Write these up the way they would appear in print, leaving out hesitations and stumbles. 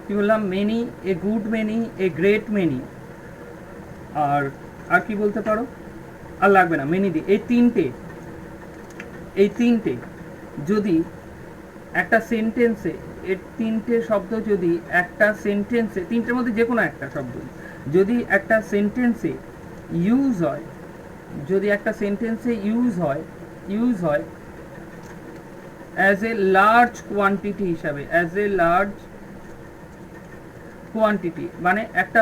কি বললাম, many, a good many, a great many, আর আর কি বলতে পারো, আর লাগবে না, মেনি দি, এই তিনটে যদি একটা সেন্টেন্সে, এর তিনটে শব্দ যদি একটা সেন্টেন্সে, তিনটের মধ্যে যে কোনো একটা শব্দ যদি একটা সেন্টেন্সে ইউজ হয়, যদি একটা সেন্টেন্সে ইউজ হয় অ্যাজ এ লার্জ কোয়ান্টিটি হিসাবে, অ্যাজ এ লার্জ কোয়ান্টিটি মানে একটা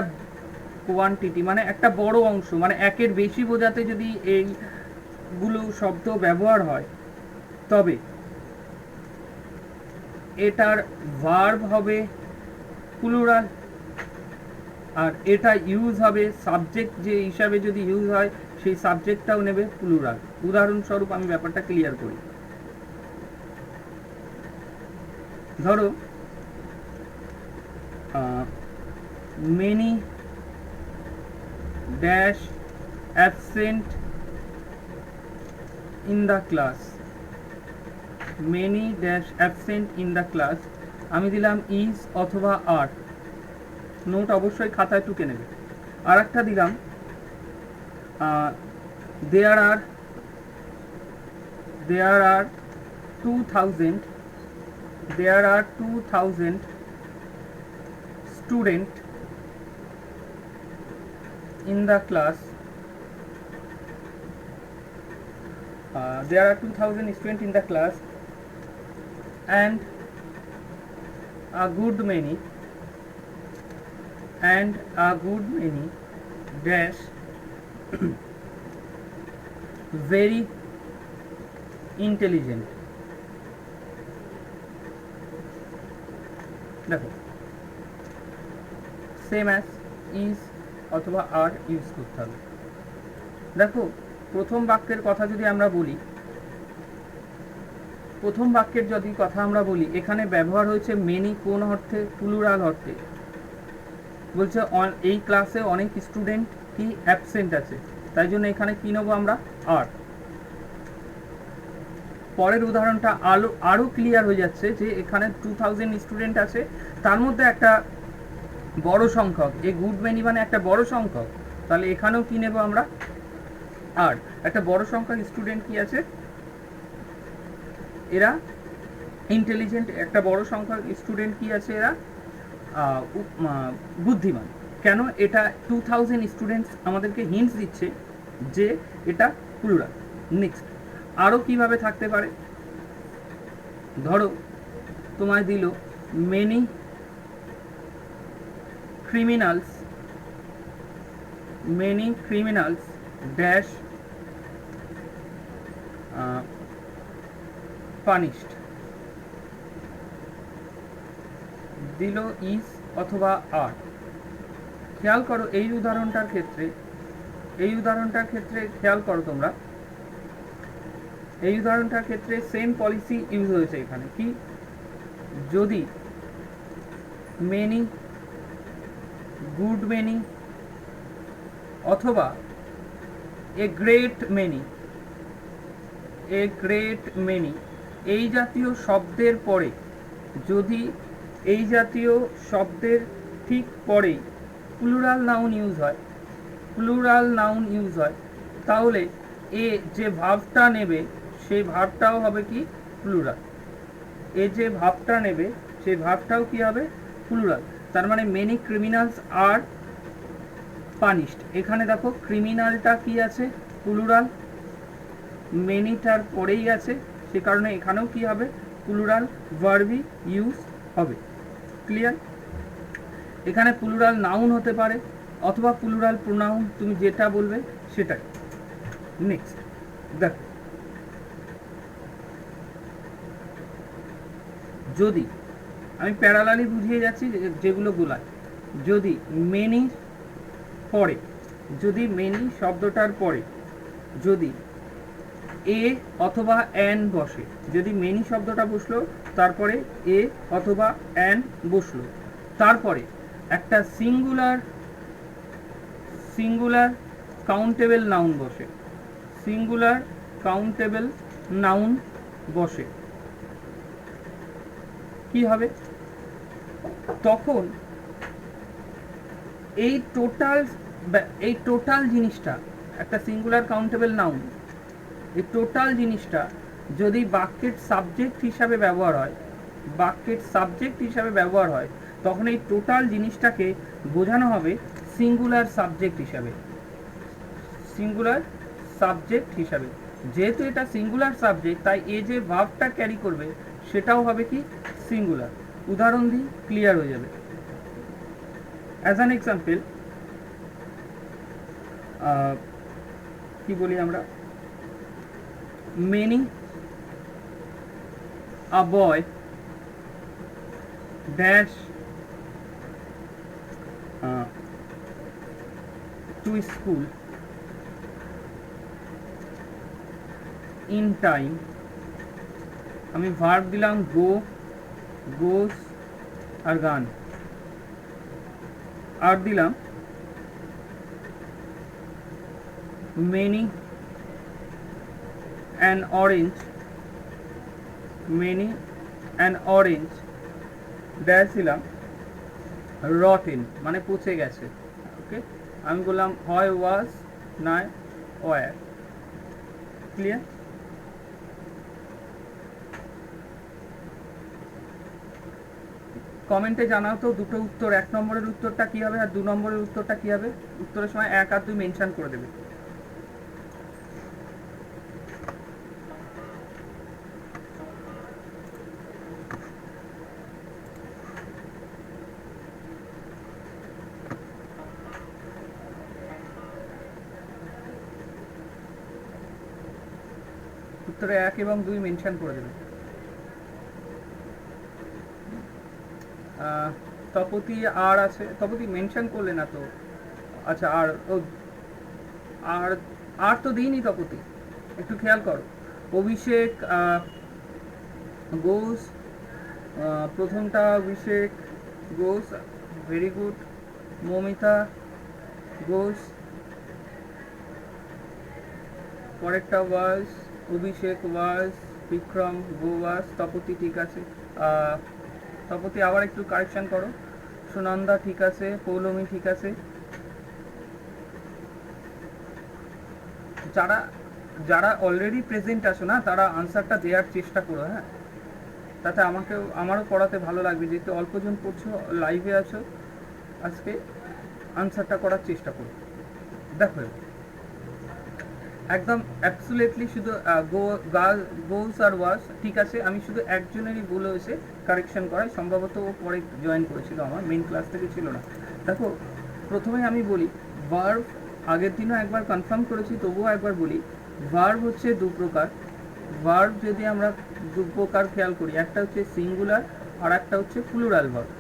কোয়ান্টিটি মানে একটা বড় অংশ, মানে একের বেশি বোঝাতে যদি এইগুলো শব্দ ব্যবহার হয়, তবে এটার ভার্ব হবে প্লুরাল, আর এটা ইউজ হবে সাবজেক্ট, যে হিসাবে যদি ইউজ হয় সেই সাবজেক্টটাও নেবে প্লুরাল। উদাহরণস্বরূপ আমি ব্যাপারটা ক্লিয়ার করি। ধরো many dash absent in the class, many dash absent in the class, আমি দিলাম ইজ অথবা আর, নোট অবশ্যই খাতায় টুকে নেবে। আর একটা দিলাম দেয়ার আর 2000 student in the class, there are 2000 students in the class and a good many dash very intelligent। দেখো সেম অ্যাজ ইজ অথবা আর ইউজ করতে হবে। দেখো প্রথম বাক্যের কথা যদি আমরা বলি, এখানে ব্যবহার হয়েছে মেনি কোন অর্থে? প্লুরাল অর্থে। বলছে এই ক্লাসে অনেক স্টুডেন্ট কি অ্যাবসেন্ট আছে, তাই জন্য এখানে কি নেবো আমরা? আর। পরের উদাহরণটা আরও ক্লিয়ার হয়ে যাচ্ছে যে এখানে 2000 স্টুডেন্ট আছে, তার মধ্যে একটা বড় সংখ্যক, এ গুড মেনি মানে একটা বড় সংখ্যক, তাহলে এখানেও কি নেব আমরা? আর। একটা বড় সংখ্যক স্টুডেন্ট কি আছে? এরা ইন্টেলিজেন্ট, একটা বড় সংখ্যক স্টুডেন্ট কি আছে? এরা বুদ্ধিমান। কেন? এটা 2000 স্টুডেন্টস আমাদেরকে হিন্টস দিচ্ছে যে এটা প্লুরাল। নেক্সট আরও কিভাবে থাকতে পারে? ধরো তোমায় দিল মেনি ক্রিমিনালস ড্যাশ পানিশড, দিল ইজ অথবা আর। খেয়াল করো এই উদাহরণটার ক্ষেত্রে খেয়াল করো তোমরা, এই উদাহরণটার ক্ষেত্রে সেম পলিসি ইউজ হয়েছে। এখানে কি? যদি মেনি, গুড মেনি অথবা এ গ্রেট মেনি এই জাতীয় শব্দের পরে, যদি এই জাতীয় শব্দের ঠিক পরেই প্লুরাল নাউন ইউজ হয়, তাহলে এ যে ভার্বটা নেবে সেই ভার্বটাও হবে কি? প্লুরাল। এ যে ভার্বটা নেবে সেই ভার্বটাও কি হবে? প্লুরাল। তার মানে মেনি ক্রিমিনালস আর পানিশড। এখানে দেখো ক্রিমিনালটা কি আছে? প্লুরাল, মেনিটার পরেই আছে, সে কারণে এখানেও কি হবে? প্লুরাল ভার্বই ইউজ হবে। ক্লিয়ার? এখানে প্লুরাল নাউন হতে পারে অথবা প্লুরাল প্রোনাউন, তুমি যেটা বলবে সেটাই। নেক্সট দেখো, যদি আমি প্যারালালি বুঝিয়ে যাচ্ছি যেগুলো গোলায়, যদি মেনির পরে, যদি মেনি শব্দটার পরে যদি এ অথবা অ্যান বসে, যদি মেনি শব্দটা বসলো তারপরে এ অথবা অ্যান বসলো, তারপরে একটা সিঙ্গুলার কাউন্টেবল নাউন বসে, কি হবে? তখন এই টোটাল জিনিসটা একটা সিঙ্গুলার কাউন্টেবল নাউন, এই টোটাল জিনিসটা যদি বাক্যের সাবজেক্ট হিসাবে ব্যবহার হয়, তখন এই টোটাল জিনিসটাকে বোঝানো হবে সিঙ্গুলার সাবজেক্ট হিসাবে। যেহেতু এটা সিঙ্গুলার সাবজেক্ট, তাই এ যে ভার্বটা ক্যারি করবে সেটাও হবে কি সিঙ্গুলার। উদাহরণ দিই, ক্লিয়ার হয়ে যাবে। অ্যাজ অ্যান এক্সাম্পল, কি বলি আমরা, many a boy dash to school in time. আমি ভার্ব দিলাম গো, গোস আর গান, আর দিলাম many an orange ড্যাশ দিলাম rotten মানে পচে গেছে। ওকে, আমি বললাম হয় was নয় were। ক্লিয়ার? কমেন্টে জানাও তো দুটো উত্তর, 1 নম্বরের উত্তরটা কি হবে আর 2 নম্বরের উত্তরটা কি হবে। উত্তরের সময় 1 আর 2 মেনশন করে দেবে। উত্তরে 1 এবং 2 মেনশন করে দেবে। তপতি আর আছে, তপতি মেনশন করলে না তো। আচ্ছা, আর তো দিইনি তপতি, একটু খেয়াল করো। অভিষেক গোস, প্রথমটা অভিষেক গোস, ভেরি গুড। মমিতা গোস, পরেরটা ওয়াজ, অভিষেক ওয়াজ, বিক্রম গো ওয়াজ, তপতি ঠিক আছে। তপতি আবার একটু কারেকশন করো। সুনন্দা ঠিক আছে, পৌলমী ঠিক আছে। যারা অলরেডি প্রেজেন্ট আছো না, তারা আনসারটা দেওয়ার চেষ্টা করো। হ্যাঁ, তাতে আমারও পড়াতে ভালো লাগবে, যেহেতু অল্পজন পড়ছো, লাইভে আছো আজকে, আনসারটা করার চেষ্টা করো। দেখো একদম অ্যাবসলিউটলি শুধু গোস আর ওয়াজ ঠিক আছে। আমি শুধু একজনেরই ভুল হয়েছে কারেকশন করাই, সম্ভবত ও পরে জয়েন করেছিল, আমার মেইন ক্লাস থেকে ছিল না। দেখো, প্রথমে আমি বলি ভার্ব, আগের দিনও একবার কনফার্ম করেছি, তবুও একবার বলি, ভার্ব হচ্ছে 2 প্রকার। ভার্ব যদি আমরা 2 প্রকার খেয়াল করি, একটা হচ্ছে সিঙ্গুলার আর একটা হচ্ছে প্লুরাল ভার্ব।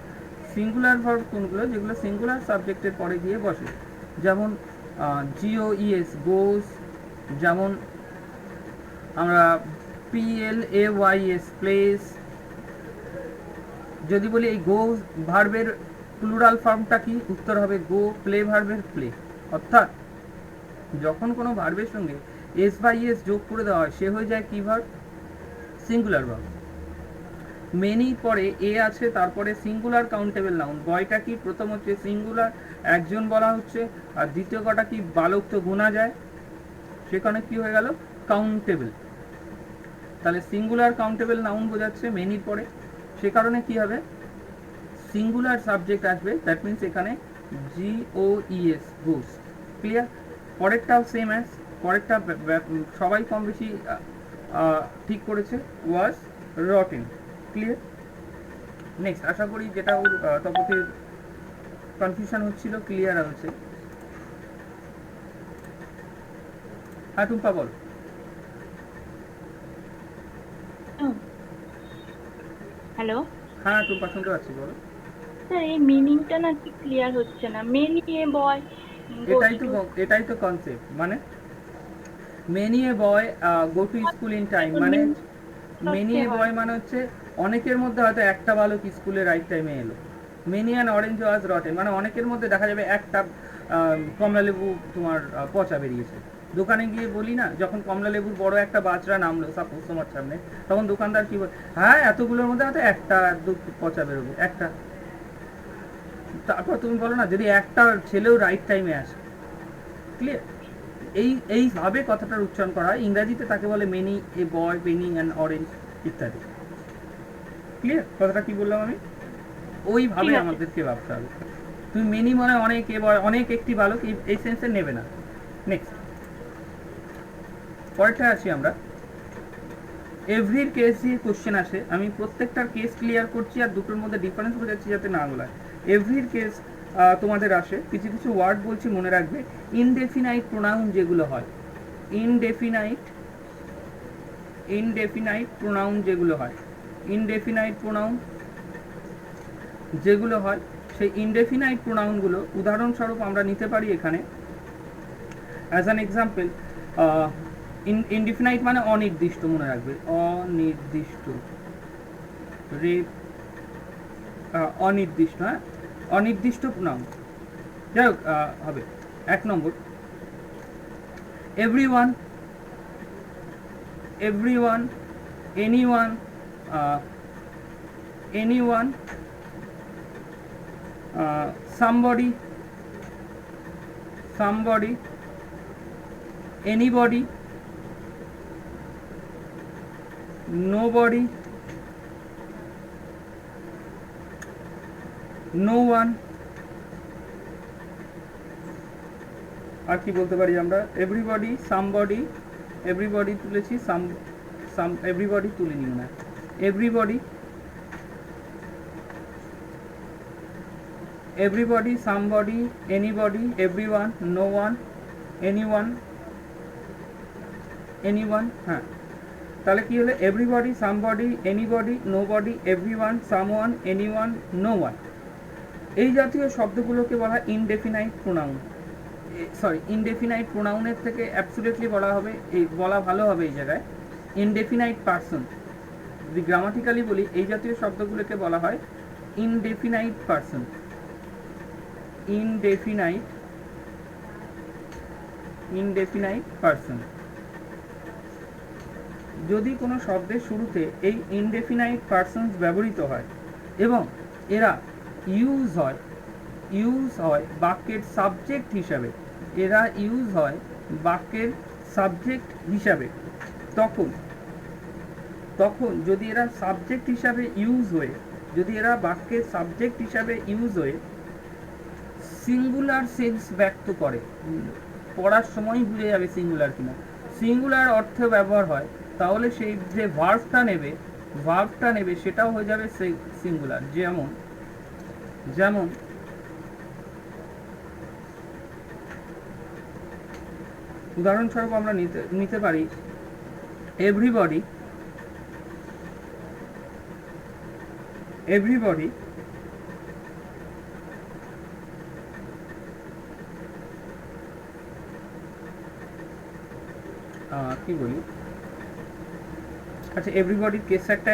সিঙ্গুলার ভার্ব কোনগুলো? যেগুলো সিঙ্গুলার সাবজেক্টের পরে গিয়ে বসে, যেমন GOES গোস, যেমন আমরা PLAYS প্লেস। যদি বলি এই গো ভার্বের প্লুরাল ফর্মটা কি, উত্তর হবে গো প্লে ভার্বের প্লে। অর্থাৎ যখন কোনো ভার্বের সঙ্গে S/S যোগ করে দেওয়া হয়, সে হয়ে যায় কি ভার্ব? Singular verb. মেনি পরে এ আছে, তারপরে সিঙ্গুলার কাউন্টেবল নাউন। বয়টা কি? প্রথম হচ্ছে সিঙ্গুলার, একজন বলা হচ্ছে, আর দ্বিতীয় কটা কি? বালক তো গোনা যায়, সেখানে কি হয়ে গেল? কাউন্টেবল। তাহলে সিঙ্গুলার কাউন্টেবল নাউন বোঝাচ্ছে মেনির পরে, সে কারণে কি হবে? সিঙ্গুলার সাবজেক্ট আসবে, দ্যাট মিনস এখানে GOES গোস। ক্লিয়ার? পরেরটাও সেম অ্যাজ, পরেরটা সবাই কম বেশি ঠিক করেছে, ওয়াজ রটেন। ক্লিয়ার? নেক্সট, আশা করি যেটা ওর তপতির কনফিউশন হচ্ছিল ক্লিয়ার হয়েছে। হ্যাঁ টুম্পা বল। হ্যালো, হ্যাঁ টুম্পা শুনতে পাচ্ছি, বলো। স্যার এই মিনিংটা না ঠিক ক্লিয়ার হচ্ছে না। মেনি এ বয়, এটাই তো কনসেপ্ট। মানে many a boy go to school in time, মানে মেনি এ বয় মানে হচ্ছে অনেকের মধ্যে হয়তো একটা বালক স্কুলে রাইট টাইমে এলো। Many an orange was rotten মানে অনেকের মধ্যে দেখা যাবে একটা কমলালেবু তোমার পচা বেরিয়েছে। দোকানে গিয়ে বলি না, যখন কমলালেবুর বড় একটা বাজরা নামলো সাপোজ তোমার সামনে, তখন দোকানদার কি বলে, হ্যাঁ এতগুলোর মধ্যে হয়তো একটা পচা বেরোবে, একটা। তারপর তুমি বলো না যদি একটা ছেলেও রাইট টাইমে আসে, ক্লিয়ার? এইভাবে কথাটার উচ্চারণ করা হয়। ইংরাজিতে তাকে বলে many a boy, Penney and orange ইত্যাদি। ক্লিয়ার কথাটা কি বললাম আমি? ওইভাবে ঠিক আছে। আমাদেরকে ভাবতে হবে। তুমি মেনি মানে অনেক, এ বয় অনেক একটি বালক, এই সেন্সে নেবে না। নেক্সট, পরেরটা আসি আমরা। এভরির কেস দিয়ে কোশ্চেন আসে, আমি প্রত্যেকটার কেস ক্লিয়ার করছি আর দুটোর মধ্যে ডিফারেন্স বোঝাচ্ছি যাতে না গোলায়। এভরির কেস তোমাদের আসে, কিছু কিছু ওয়ার্ড বলছি মনে রাখবে। ইনডেফিনাইট প্রোনাউন যেগুলো হয়, ইনডেফিনাইট প্রোনাউন যেগুলো হয়, ইনডেফিনাইট প্রোনাউন যেগুলো হয়, সেই ইনডেফিনাইট প্রোনাউনগুলো উদাহরণস্বরূপ আমরা নিতে পারি এখানে অ্যাজ অ্যান এক্সাম্পল। ইনডিফিনাইট মানে অনির্দিষ্ট, মনে রাখবে, অনির্দিষ্ট, অনির্দিষ্ট, হ্যাঁ, অনির্দিষ্ট প্রোনাউন। যাই হোক, হবে 1 নম্বর, everyone, anyone, somebody, anybody, nobody, no one। আর কি বলতে পারি আমরা? এভরিবডি, সামবডি, এভরিবডি তুলেছি, এভরিবডি তুলিনি না, everybody, somebody, anybody, everyone, no one, anyone, হ্যাঁ। তাহলে কি হলো? Everybody, somebody, anybody, nobody, everyone, someone, anyone, no one. এই জাতীয় শব্দগুলোকে বলা হয় ইনডেফিনাইট প্রোনাউন। সরি, ইনডেফিনাইট প্রোনাউনের থেকে অ্যাবসলিউটলি বলা ভালো হবে এই জায়গায় ইনডেফিনাইট পারসন। যদি গ্রামাটিক্যালি বলি, এই জাতীয় শব্দগুলোকে বলা হয় ইনডেফিনাইট পারসন। Indefinite person. যদি কোনো শব্দের শুরুতে এই ইনডেফিনাইট পারসনস ব্যবহৃত হয় এবং এরা ইউজ হয় বাক্যের সাবজেক্ট হিসাবে, তখন যদি এরা সাবজেক্ট হিসাবে বাক্যের সাবজেক্ট হিসাবে ইউজ হয়ে সিঙ্গুলার সেন্স ব্যক্ত করে, পড়ার সময় বুঝে যাবে সিঙ্গুলার কিনা, সিঙ্গুলার অর্থে ব্যবহার হয়, তাহলে সেই যে ভার্বটা নেবে সেটাও হয়ে যাবে সিঙ্গুলার। যেমন উদাহরণস্বরূপ আমরা নিতে পারি এভরিবডি, কি বলি, আচ্ছা এভরিবডির কেস একটা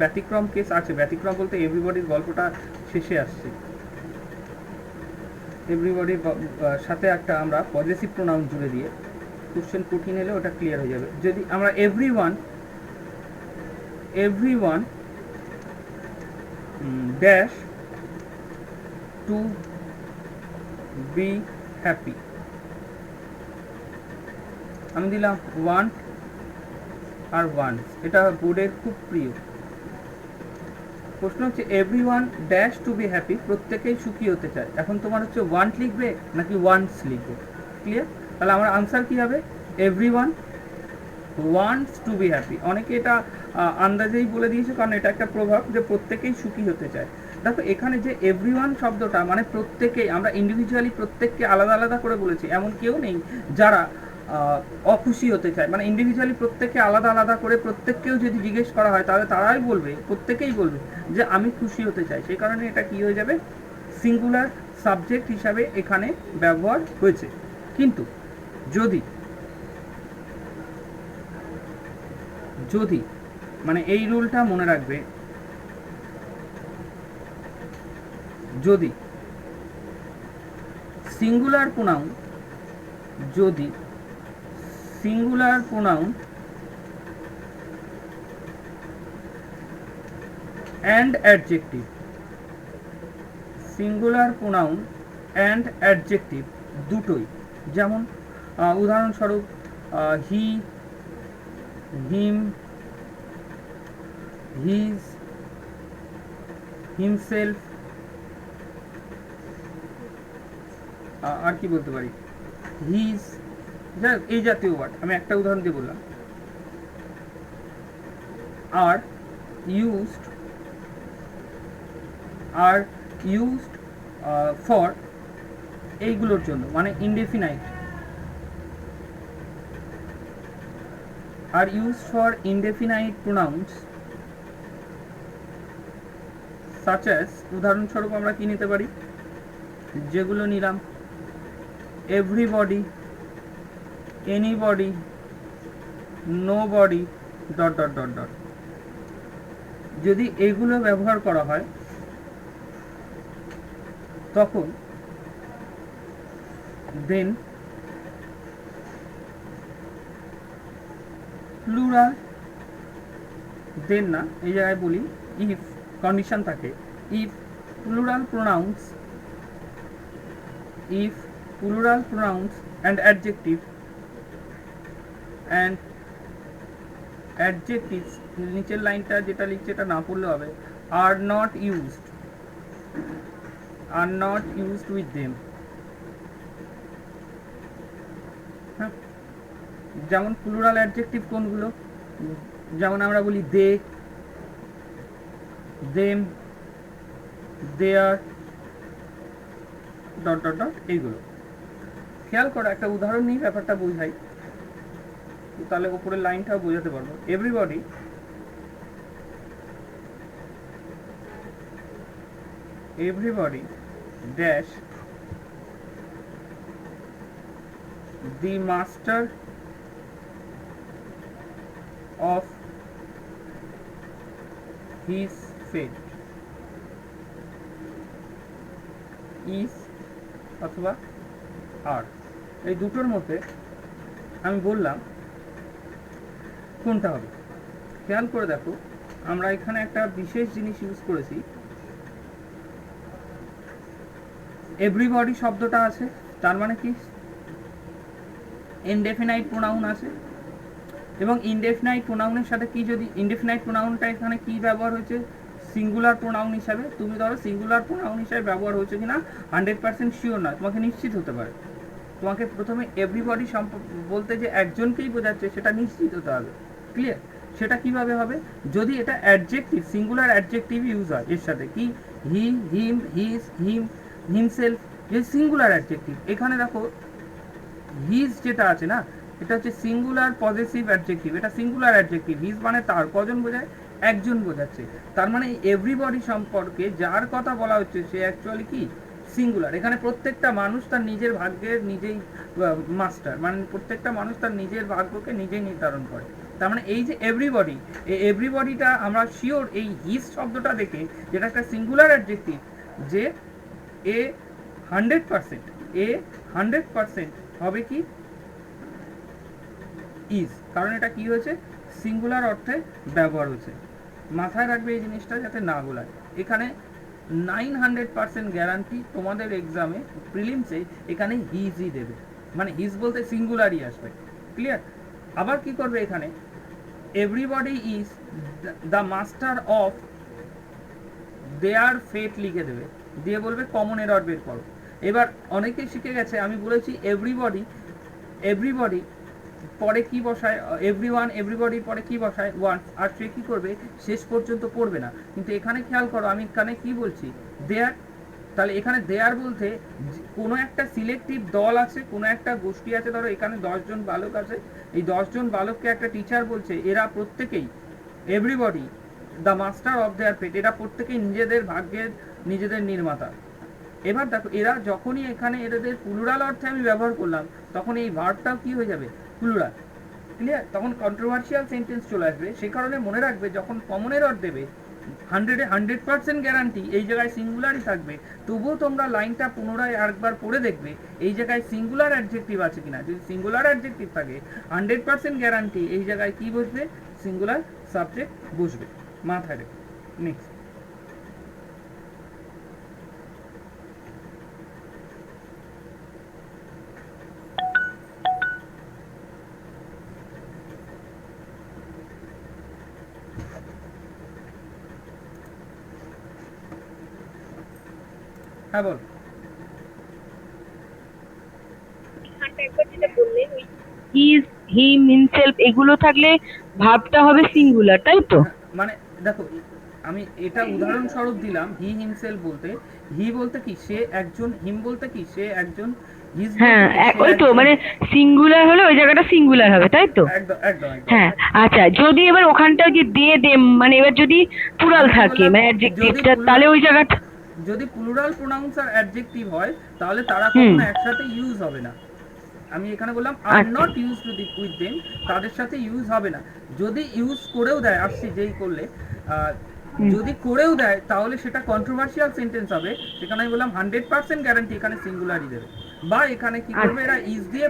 ব্যতিক্রম কেস আছে। ব্যতিক্রম বলতে এভরিবডির গল্পটা শেষে আসছে। এভরিবডির সাথে একটা আমরা পজেসিভ প্রোনাউন জুড়ে দিয়ে কোশ্চেন কঠিন এলে ওটা ক্লিয়ার হয়ে যাবে। যদি আমরা everyone dash to be happy, আমি দিলাম ওয়ান্ট আর ওয়ান্টস, এটা বোর্ডের খুব প্রিয় প্রশ্ন। হচ্ছে everyone dash to be happy, প্রত্যেকেই সুখী হতে চায়। এখন তোমার হচ্ছে ওয়ান্ট লিখবে নাকি ওয়ান্টস লিখবে? ক্লিয়ার? তাহলে আমার আনসার কি হবে? Everyone wants to be happy. অনেকে এটা আন্দাজেই বলে দিয়েছে, কারণ এটা একটা প্রভাব যে প্রত্যেকেই সুখী হতে চায়। দেখো এখানে যে এভরিওয়ান শব্দটা মানে প্রত্যেকেই, আমরা ইন্ডিভিজুয়ালি প্রত্যেককে আলাদা আলাদা করে বলেছি, এমন কেউ নেই যারা অখুশি হতে চায়। মানে ইন্ডিভিজুয়ালি প্রত্যেককে আলাদা আলাদা করে প্রত্যেককেও যদি জিজ্ঞেস করা হয় তাহলে প্রত্যেকেই বলবে যে আমি খুশি হতে চাই। সেই কারণে এটা কি হয়ে যাবে? সিঙ্গুলার সাবজেক্ট হিসাবে এখানে ব্যবহার হয়েছে। কিন্তু যদি মানে এই রুলটা মনে রাখবে, যদি singular pronoun and adjective, singular pronoun and adjective দুটোই, যেমন উদাহরণস্বরূপ হি, হিম, হিজ, হিমসেলফ, আর কি বলতে পারি, হিজ, এই জাতীয় ওয়ার্ড আমি একটা উদাহরণ দিয়ে বললাম, আর ইউজড ফর এইগুলোর জন্য, মানে indefinite, are used for indefinite pronounce such as, উদাহরণস্বরূপ আমরা কি নিতে পারি, যেগুলো নিলাম everybody, anybody, nobody, dot dot dot dot. যদি এগুলো ব্যবহার করা হয় তখন দেন প্লুরাল, দেন না, এই জায়গায় বলি ইফ কন্ডিশন থাকে, if plural pronounce and adjectives নিচের লাইনটা যেটা লিখছে এটা না পড়লে হবে, are not used with them। হ্যাঁ, যেমন প্লুরাল অ্যাডজেক্টিভ কোনগুলো, যেমন আমরা বলি দে, দেম, দেয়ার, ডট ডট ডট, এইগুলো খেয়াল করো। একটা উদাহরণ নিয়ে ব্যাপারটা বোঝাই, তাহলে উপরের লাইনটাও বোঝাতে পারবো। Everybody dash the master of his fate is অথবা আর, এই দুটোর মধ্যে আমি বললাম কোনটা হবে। খেয়াল করে দেখো, আমরা এখানে একটা বিশেষ জিনিস ইউজ করেছি, এভরিবডি শব্দটা আছে, তার মানে কি ইনডেফিনাইট প্রোনাউন আছে, এবং ইনডেফিনাইট প্রোনাউনের সাথে কি, যদি ইনডেফিনাইট প্রোনাউনটা এখানে কি ব্যবহার হয়েছে, সিঙ্গুলার প্রোনাউন হিসাবে, তুমি ধরো সিঙ্গুলার প্রোনাউন হিসাবে ব্যবহার হয়েছে কিনা 100% শিওর নয়, তোমাকে নিশ্চিত হতে পারে। তোমাকে প্রথমে এভরিবডি বলতে যে একজনকেই বোঝাচ্ছে সেটা নিশ্চিত হতে হবে, ক্লিয়ার? সেটা কিভাবে হবে, যদি এটা অ্যাডজেক্টিভ, সিঙ্গুলার অ্যাডজেক্টিভ ইউজ হয় এর সাথে, কি হি, হিম, হিজ, হিমসেলফ, যে সিঙ্গুলার অ্যাডজেক্টিভ। এখানে দেখো হিজ যেটা আছে না, এটা হচ্ছে সিঙ্গুলার পজেসিভ অ্যাডজেক্টিভ, এটা সিঙ্গুলার অ্যাডজেক্টিভ। হিজ মানে তার, কজন বোঝায়, একজন বোঝাচ্ছে। তার মানে এভরিবডি সম্পর্কে যার কথা বলা হচ্ছে সে অ্যাকচুয়ালি কি সিঙ্গুলার। এখানে প্রত্যেকটা মানুষ তার নিজের ভাগ্যের নিজেই মাস্টার, মানে প্রত্যেকটা মানুষ তার নিজের ভাগ্যকে নিজেই নির্ধারণ করে। তার মানে এই যে এভরিবডি, এই এভরিবডিটা আমরা শিওর এই হিজ শব্দটা দেখে, যেটা একটা সিঙ্গুলার অ্যাডজেক্টিভ, যে এ 100% হবে কি ইজ, কারণ এটা কি হয়েছে, সিঙ্গুলার অর্থে ব্যবহার হয়েছে। মাথায় রাখবে এই জিনিসটা যাতে না গোলায়। এখানে 900% গ্যারান্টি তোমাদের এক্সামে প্রিলিমসে এখানে হিজই দেবে, মানে হিজ বলতে সিঙ্গুলারই আসবে, ক্লিয়ার? আবার কি করবে, এখানে everybody is the master of their fate লিখে দেবে, দিয়ে বলবে কমন এরর বের করো। এবার অনেকেই শিখে গেছে, আমি বলেছি এভরিবডি পরে কি বসায়, এভরিওয়ান, এভরিবডি পরে কি বসায়, ওয়ান, আর সে কি করবে শেষ পর্যন্ত পড়বে না। কিন্তু এখানে খেয়াল করো, আমি এখানে কি বলছি, দেয়ার। তাহলে এখানে দেয়ার বলতে কোনো একটা সিলেক্টিভ দল আছে, কোনো একটা গোষ্ঠী আছে, ধরো এখানে 10 জন বালক আছে, এই 10 জন বালককে একটা টিচার বলছে এরা প্রত্যেকেই everybody the master of their fate, এরা প্রত্যেকেই নিজেদের ভাগ্যের নিজেদের নির্মাতা। এবার দেখো, এরা যখনই এখানে এদের প্লুরাল অর্থে আমি ব্যবহার করলাম, তখন এই ভার্বটাও কি হয়ে যাবে, প্লুরাল, ক্লিয়ার? তখন কন্ট্রোভার্সিয়াল সেন্টেন্স চলে আসবে। সেই কারণে মনে রাখবে, যখন কমন এরর দেবে 100% গ্যারান্টি এই জায়গায় সিঙ্গুলারই থাকবে, তবুও তোমরা লাইনটা পুনরায় আরেকবার পড়ে দেখবে এই জায়গায় সিঙ্গুলার অ্যাডজেক্টিভ আছে কিনা। যদি সিঙ্গুলার অ্যাডজেক্টিভ থাকে 100% গ্যারান্টি এই জায়গায় কি বসবে, সিঙ্গুলার সাবজেক্ট বসবে, মাথায় রেখে। নেক্সট হ্যাঁ বল। এখানটা একবার যেটা বললেন ওই হিজ হিম হিমসেলফ এগুলো থাকলে ভাবটা হবে সিঙ্গুলার, তাই তো? হ্যাঁ, মানে দেখো আমি এটা উদাহরণস্বরূপ দিলাম হি হিমসেলফ বলতে। হি বলতে কি সে একজন, হিম বলতে কি সে একজন, হিজ বলতে হ্যাঁ, কি সে ওই তো একজন। মানে সিঙ্গুলার হলে ওই জায়গাটা সিঙ্গুলার হবে, তাই তো? একদম একদম একদম। হ্যাঁ, আচ্ছা, যদি এবার ওখানটা যে দিয়ে দে মানে এবার যদি প্লুরাল আমি কি থাকে বললাম, মানে যদি অ্যাডজেক্টিভটা, তাহলে প্লুরাল, ওই জায়গাটা যদি প্লুরাল প্রোনাউন্স আর অ্যাডজেক্টিভ হয় তাহলে তারা হুম, কখনো একসাথে ইউজ হবে না। আমি এখানে বললাম আর আচ্ছা, নট ইউজ উইথ দেম, তাদের সাথে ইউজ হবে না। যদি ইউজ করেও দেয়, আসছি যেই করলে, আহ, হুম, যদি করেও দেয় তাহলে সেটা কন্ট্রোভার্সিয়াল সেন্টেন্স হবে। সেখানে আমি বললাম 100% গ্যারান্টি এখানে সিঙ্গুলারই দেবে। বা এখানে কি করবে, আচ্ছা, এরা ইজ দিয়ে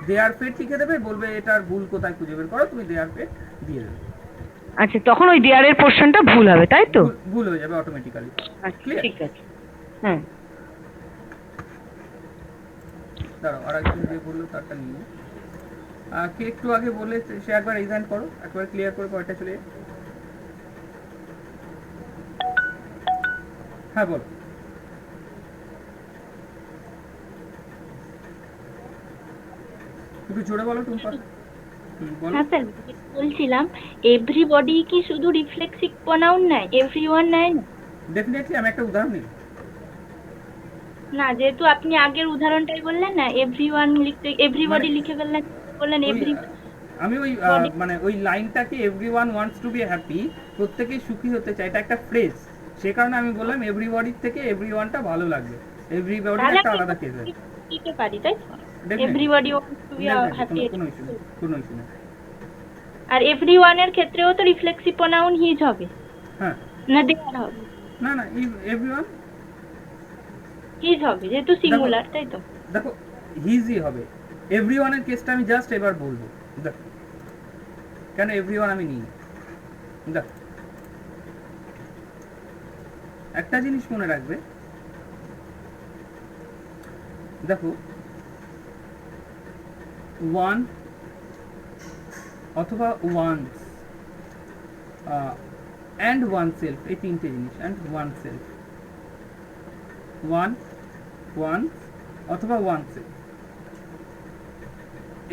দেয়ার ফেট লিখে দেবে, বলবে এটার ভুল কোথায় খুঁজে বের করো, তুমি দেয়ার ফেট দিয়ে দেবে। আচ্ছা, তখন ওই দেয়ারের পোর্শনটা ভুল হবে, তাই তো? ভুল ভুল হয়ে যাবে অটোমেটিক্যালি। আচ্ছা, ক্লিয়ার? ঠিক আছে। হ্যাঁ, দাঁড়াও, আর একজন যে বললো তারটা নিয়ে নিই। কে একটু আগে বলে সে একবার রিজাইন করো, একবার ক্লিয়ার করে পয়েন্টটা চলে যায়। হ্যাঁ বলো, একটু জোরে বলো টুম্পা। বলো। হ্যাঁ স্যার, বলছিলাম এভরিবডি কি শুধু রিফ্লেক্সিভ প্রোনাউন নেয়, এভরিওয়ান নেয় না? ডেফিনেটলি আমি একটা উদাহরণ নিই। না, যেহেতু আপনি আগের উদাহরণটাই বললেন না, এভরিওয়ান লিখতে মানে এভরিবডি লিখে ফেললেন, বললেন ওই এভরি আমি ওই বডি। মানে ওই লাইনটাকে everyone wants to be happy, প্রত্যেকেই সুখী হতে চায়, এটা একটা ফ্রেজ। সে কারণে আমি বললাম এভরিবডির থেকে এভরিওয়ানটা ভালো লাগবে। এভরিবডির তাহলে একটা আমি আলাদা কেস আছে। দিতে পারি, তাই তো? Definitely everybody wants to be definitely happy. কোনো ইস্যু নেই, কোনো ইস্যু নেই। আর এভরিওয়ানের ক্ষেত্রেও তো রিফ্লেক্সিভ প্রোনাউন হিজ হবে, হ্যাঁ, না দেয়ার হবে? না না, এভরিওয়ান। হিজ হবে যেহেতু দেখো সিঙ্গুলার, তাই তো? দেখো হিজই হবে। এভরিওয়ানের কেসটা আমি জাস্ট এবার বলবো। দেখো কেন এভরিওয়ান আমি নিই। দেখো একটা জিনিস মনে রাখবে, দেখো ওয়ান অথবা ওয়ান্স অ্যান্ড ওয়ান সেলফ, এই তিনটে জিনিস, and oneself, one, one's অথবা ওয়ান সেলফ,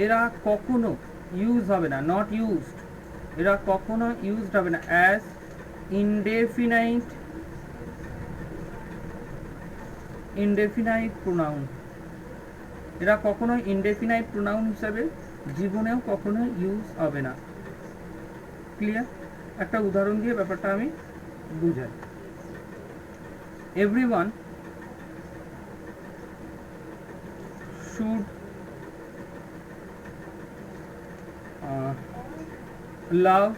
এরা কখনো ইউজ হবে না, নট ইউজড, এরা কখনো ইউজড হবে না অ্যাজ ইনডেফিনাইট, ইনডেফিনাইট প্রোনাউন। এরা কখনো ইনডেফিনাইট প্রোনাউন হিসাবে জীবনেও কখনো ইউজ হবে না। ক্লিয়ার? একটা উদাহরণ দিয়ে ব্যাপারটা আমি বুঝাই। Everyone should love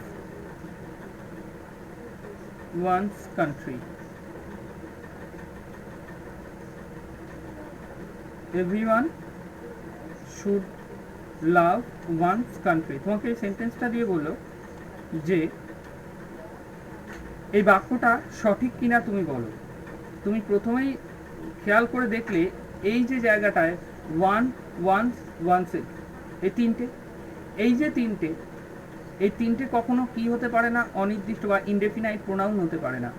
one's country. Everyone should love one's country. তোমাকে এই সেন্টেন্সটা দিয়ে বললো যে এই বাক্যটা সঠিক কিনা তুমি বলো। তুমি প্রথমেই খেয়াল করে দেখলে এই যে জায়গাটায় ওয়ান, ওয়ান্স, ওয়ান্সের, এই তিনটে, এই যে তিনটে, এই তিনটে কখনো কি হতে পারে না, অনির্দিষ্ট বা ইনডেফিনাইট প্রোনাউন হতে পারে না।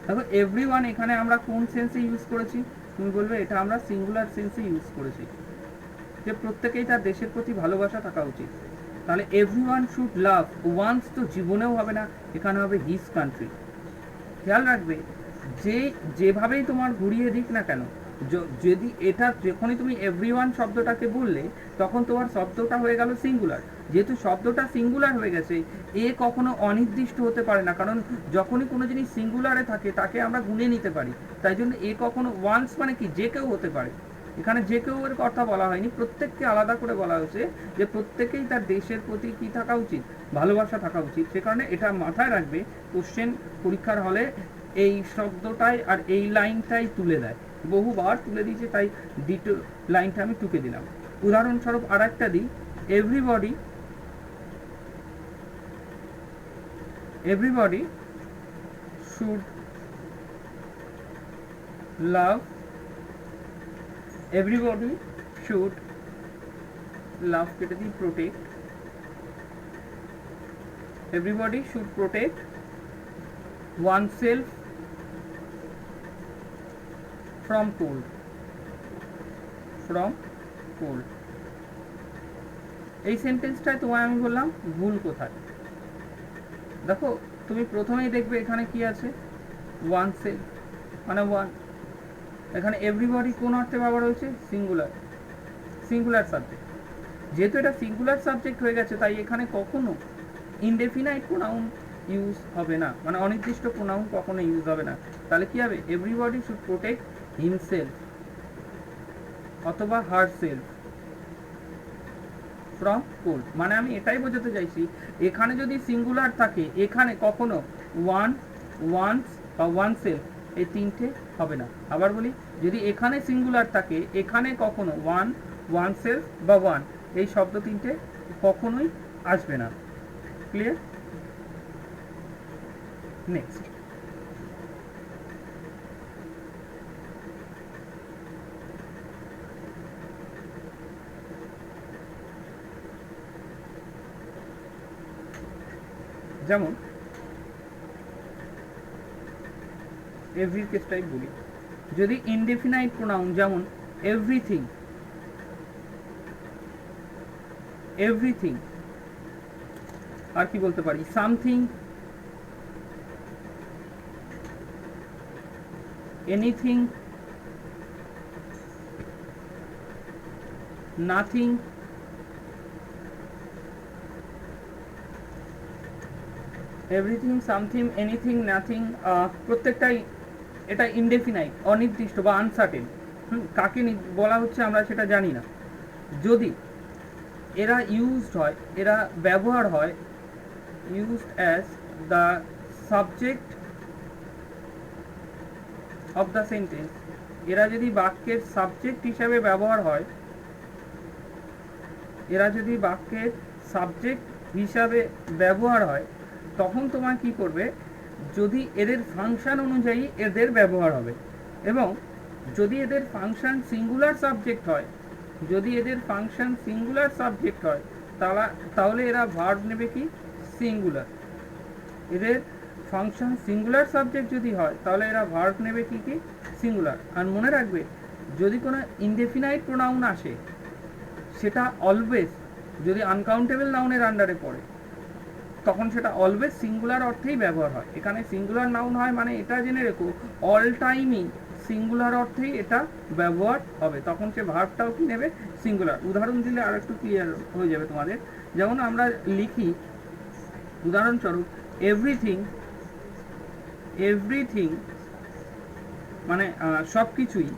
দেখো এভরিওয়ান এখানে আমরা কোন সেন্সে ইউজ করেছি, তুমি বলবে এটা আমরা সিঙ্গুলার সেন্সে ইউজ করেছি, যে প্রত্যেকেই তার দেশের প্রতি ভালোবাসা থাকা উচিত। তাহলে এভরিওয়ান শুড লাভ, ওয়ান্স তো জীবনেও হবে না, এখানে হবে হিজ কান্ট্রি। খেয়াল রাখবে যে যেভাবেই তোমার ঘুরিয়ে দিক না কেন, যদি এটা যখনই তুমি এভরিওয়ান শব্দটাকে বললে তখন তোমার শব্দটা হয়ে গেল সিঙ্গুলার। যেহেতু শব্দটা সিঙ্গুলার হয়ে গেছে, এ কখনো অনির্দিষ্ট হতে পারে না, কারণ যখনই কোনো জিনিস সিঙ্গুলারে থাকে তাকে আমরা গুনে নিতে পারি। তাই জন্য এ কখনো ওয়ান্স মানে কি যে কেউ হতে পারে। এখানে যে কেউ এর কথা বলা হয়নি, প্রত্যেককে আলাদা করে বলা হয়েছে যে প্রত্যেকেই তার দেশের প্রতি কি থাকা উচিত, ভালোবাসা থাকা উচিত। সে কারণে এটা মাথায় রাখবে, কোশ্চেন পরীক্ষার হলে এই শব্দটাই আর এই লাইনটাই তুলে দেয়, বহুবার তুলে দিয়েছে, তাই দ্বিতীয় লাইনটা আমি টুকে দিলাম। উদাহরণস্বরূপ আর একটা দিই, everybody, everybody should love, everybody should love কেটে দিই protect, everybody should protect oneself from cold, from cold. এই সেন্টেন্সটায় তোমায় আমি বললাম ভুল কোথায়। দেখো তুমি প্রথমেই দেখবে এখানে কি আছে, ওয়ান সেলফ মানে ওয়ান। এখানে এভরিবডি কোন অর্থে ব্যবহার হয়েছে, সিঙ্গুলার, সিঙ্গুলার সাবজেক্ট। যেহেতু এটা সিঙ্গুলার সাবজেক্ট হয়ে গেছে তাই এখানে কখনো ইনডেফিনাইট প্রোনাউন ইউজ হবে না, মানে অনির্দিষ্ট প্রোনাউন কখনো ইউজ হবে না। তাহলে কি হবে, এভরিবডি শুড প্রোটেক্ট হিমসেলফ অথবা হার সেলফ ফ্রম কোল্ড। মানে আমি এটাই বোঝাতে চাইছি, এখানে যদি সিঙ্গুলার থাকে এখানে কখনো ওয়ান, ওয়ান্স বা ওয়ান সেলফ এই তিনটে হবে না। আবার বলি, যদি এখানে সিঙ্গুলার থাকে এখানে কখনো ওয়ান, ওয়ান সেলফ বা ওয়ান এই শব্দ তিনটে কখনোই আসবে না। ক্লিয়ার? নেক্সট, যেমন এভরি কেসটাই বলি, যদি ইনডেফিনাইট প্রোনাউন যেমন এভরিথিং, এভরিথিং, আর কি বলতে পারি, something, anything, nothing, everything, something, anything, nothing, প্রত্যেকটাই এটা ইনডেফিনাইট, অনির্দিষ্ট বা আনসার্টেন। কাকে বলা হচ্ছে আমরা সেটা জানি না। যদি এরা ইউজড হয়, এরা ব্যবহার হয় used as the subject of the sentence, এরা যদি বাক্যের সাবজেক্ট হিসাবে ব্যবহার হয়, এরা যদি বাক্যের সাবজেক্ট হিসাবে ব্যবহার হয়, তখন তোমার কি করবে, যদি এদের ফাংশন অনুযায়ী এদের ব্যবহার হবে। এবং যদি এদের ফাংশন সিঙ্গুলার সাবজেক্ট হয়, যদি এদের ফাংশন সিঙ্গুলার সাবজেক্ট হয় তাহলে এরা ভার্ব নেবে কি, সিঙ্গুলার। এদের ফাংশন সিঙ্গুলার সাবজেক্ট যদি হয় তাহলে এরা ভার্ব নেবে কি কি, সিঙ্গুলার। আর মনে রাখবে, যদি কোনো ইনডেফিনাইট প্রোনাউন আসে সেটা অলওয়েজ, যদি আনকাউন্টেবল নাউনের আন্ডারে পড়ে তখন সেটা অলওয়েজ সিঙ্গুলার অর্থেই ব্যবহার হয়। এখানে সিঙ্গুলার নাউন হয় মানে এটা জেনে রেখো, অল টাইমই সিঙ্গুলার অর্থেই এটা ব্যবহার হবে, তখন সে ভার্বটাও কি নেবে, সিঙ্গুলার। উদাহরণ দিলে আর একটু ক্লিয়ার হয়ে যাবে তোমাদের। যেমন আমরা লিখি উদাহরণস্বরূপ এভরিথিং, এভরিথিং মানে সব কিছুই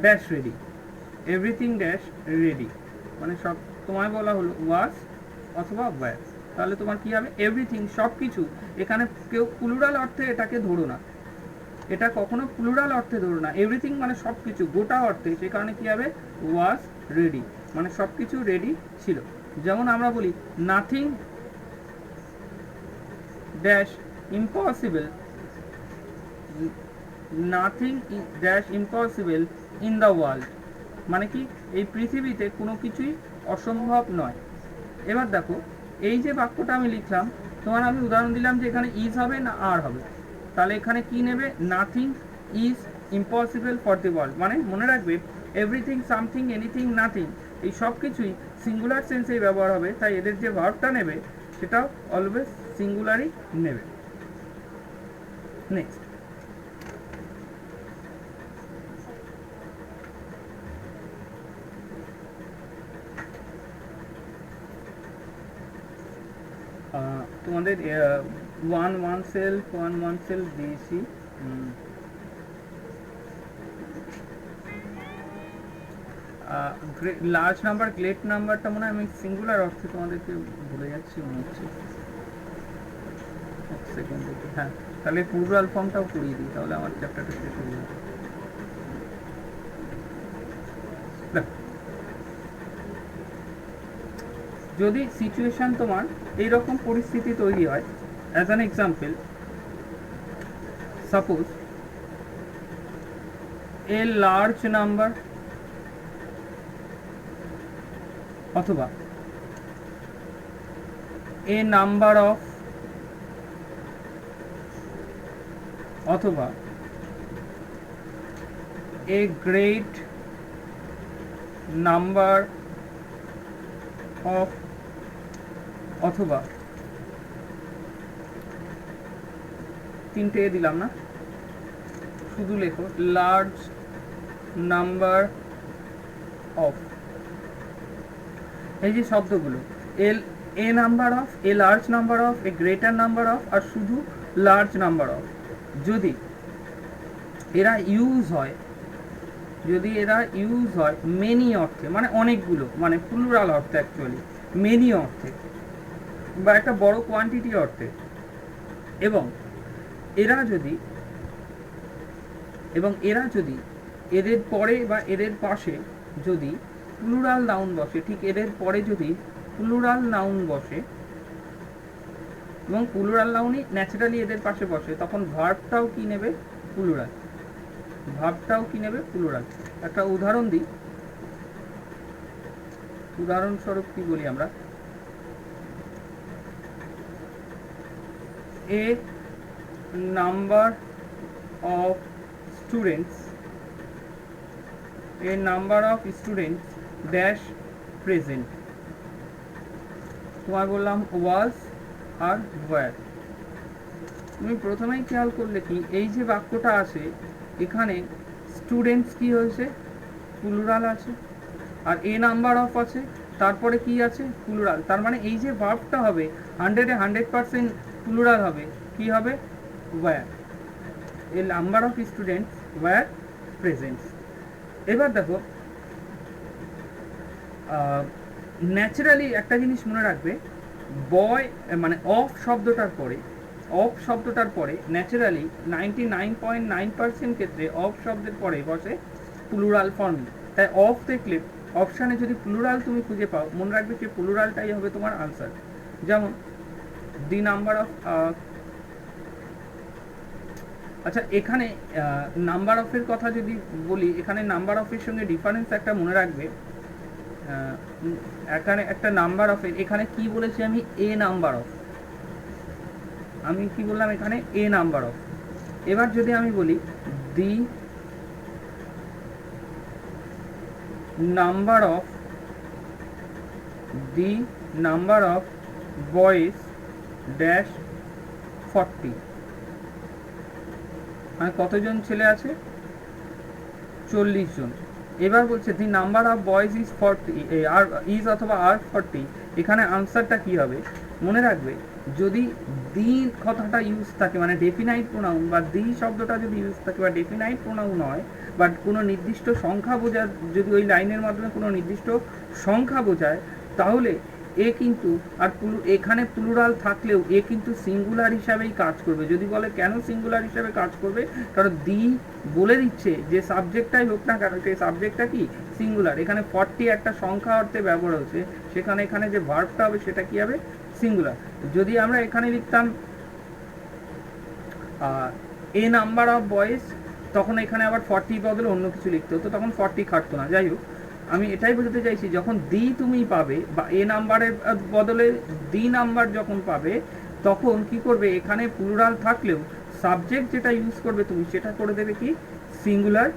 dash ready, everything dash ready মানে সব, তোমায় বলা হলো ওয়াজ অথবা ওয়্যার, তাহলে তোমার কি হবে, এভরিথিং সব কিছু। এখানে কেউ প্লুরাল অর্থে এটাকে ধরো না, এটা কখনো প্লুরাল অর্থে ধরো না। এভরিথিং মানে সব কিছু, গোটা অর্থে, সে কারণে কি হবে, ওয়াজ রেডি মানে সব কিছু রেডি ছিল। যেমন আমরা বলি nothing dash impossible, nothing dash impossible in the world মানে কি, এই পৃথিবীতে কোনো কিছুই অসম্ভব নয়। এবার দেখো, এই যে বাক্যটা আমি লিখলাম, তোমার আমি উদাহরণ দিলাম যে এখানে ইজ হবে না আর হবে, তাহলে এখানে কি নেবে, nothing is impossible for the world. মানে মনে রাখবে, এভরিথিং, সামথিং, এনিথিং, নাথিং এই সব কিছুই সিঙ্গুলার সেন্সেই ব্যবহার হবে, তাই এদের যে ভার্বটা নেবে সেটাও অলওয়েজ সিঙ্গুলারই নেবে। নেক্সট, তোমাদের ওয়ান সেলফ দিয়েছি। লার্জ নাম্বার, গ্রেট নাম্বারটা মনে হয় আমি সিঙ্গুলার অর্থে তোমাদেরকে ভুলে যাচ্ছি মনে হচ্ছে, এক সেকেন্ড দেখি। হ্যাঁ, তাহলে প্লুরাল ফর্মটাও করিয়ে দিই, তাহলে আমার চ্যাপ্টারটা শেষ হয়ে যাবে। যদি সিচুয়েশন তোমার এইরকম পরিস্থিতি তৈরি হয়, as an example, suppose A large number অথবা এ নাম্বার অফ অথবা এ গ্রেট নাম্বার অফ, অথবা তিনটে দিলাম না, শুধু লেখো লার্জ নাম্বার অফ, এই যে শব্দগুলো a number of, a large number of, a greater number of, আর শুধু লার্জ নাম্বার অফ, যদি এরা ইউজ হয়, যদি এরা ইউজ হয় মেনি অর্থে, মানে অনেকগুলো, মানে প্লুরাল অর্থে, অ্যাকচুয়ালি মেনি অর্থে বা একটা বড় কোয়ান্টিটি অর্থে, এবং এরা যদি এদের পরে বা এদের পাশে যদি প্লুরাল নাউন বসে, ঠিক এদের পরে যদি প্লুরাল নাউন বসে, এবং প্লুরাল নাউনই ন্যাচারালি এদের পাশে বসে, তখন ভার্বটাও কি নেবে? প্লুরাল। ভার্বটাও কি নেবে? প্লুরাল। একটা উদাহরণ দিই, উদাহরণস্বরূপ কি বলি আমরা, a number of students, a number of students dash present, তোমায় বললাম was আর were। তুমি প্রথমেই খেয়াল করলে কি এই যে বাক্যটা আছে এখানে স্টুডেন্টস কি হয়েছে? প্লুরাল আছে, আর এ নাম্বার অফ আছে, তারপরে কি আছে? প্লুরাল। তার মানে এই যে ভার্বটা হবে 100% প্লুরাল হবে, কি হবে? were, a number of students were present। এবার দেখো ন্যাচারালি একটা জিনিস মনে রাখবে, বয় মানে অফ শব্দটার পরে ন্যাচারালি 99.9% ক্ষেত্রে অফ শব্দের পরে বসে প্লুরাল ফর্ম। তাই অফ দেখলে অপশানে যদি প্লুরাল তুমি খুঁজে পাও, মনে রাখবে যে প্লুরালটাই হবে তোমার আনসার। যেমন দি নাম্বার অফ, আচ্ছা এখানে নাম্বার অফের কথা যদি বলি, এখানে নাম্বার অফের সঙ্গে ডিফারেন্স একটা মনে রাখবে। এখানে একটা নাম্বার অফের, এখানে কি বলেছি আমি? এ নাম্বার অফ, আমি কি বললাম এখানে? A number of. এবার যদি আমি বলি the number of boys dash 40, মানে কতজন ছেলে আছে? 40 জন। এবার বলছে the number of boys is 40, আর ইজ অথবা আর 40, এখানে আনসারটা কি হবে? মনে রাখবে যদি দি কথাটা ইউজ থাকে, মানে ডেফিনাইট প্রোনাউন বা দি শব্দটা যদি ইউজ থাকে বা ডেফিনাইট প্রোনাউন হয়, বাট কোনো নির্দিষ্ট সংখ্যা বোঝায়, যদি ওই লাইনের মাধ্যমে কোনো নির্দিষ্ট সংখ্যা বোঝায়, তাহলে এ কিন্তু আর এখানে প্লুরাল থাকলেও এ কিন্তু সিঙ্গুলার হিসাবেই কাজ করবে। যদি বলে কেন সিঙ্গুলার হিসাবে কাজ করবে, কারণ দি বলে দিচ্ছে যে সাবজেক্টটাই হোক না কেন সেই সাবজেক্টটা কি? সিঙ্গুলার। এখানে 40 একটা সংখ্যা অর্থে ব্যবহার হচ্ছে, সেখানে এখানে যে ভার্বটা হবে সেটা কি হবে? সিঙ্গুলার। যদি আমরা এখানে লিখতাম এ নাম্বার অফ বয়েজ, তখন এখানে আবার 40 বদলে অন্য কিছু লিখতে হতো, তখন 40 খাটতো না। যাই হোক, আমি এটাই বোঝাতে চাইছি, যখন দি তুমি পাবে বা এ নাম্বারের বদলে দি নাম্বার যখন পাবে, তখন কি করবে? এখানে প্লুরাল থাকলেও সাবজেক্ট যেটা ইউজ করবে তুমি, সেটা করে দেবে কি? Singular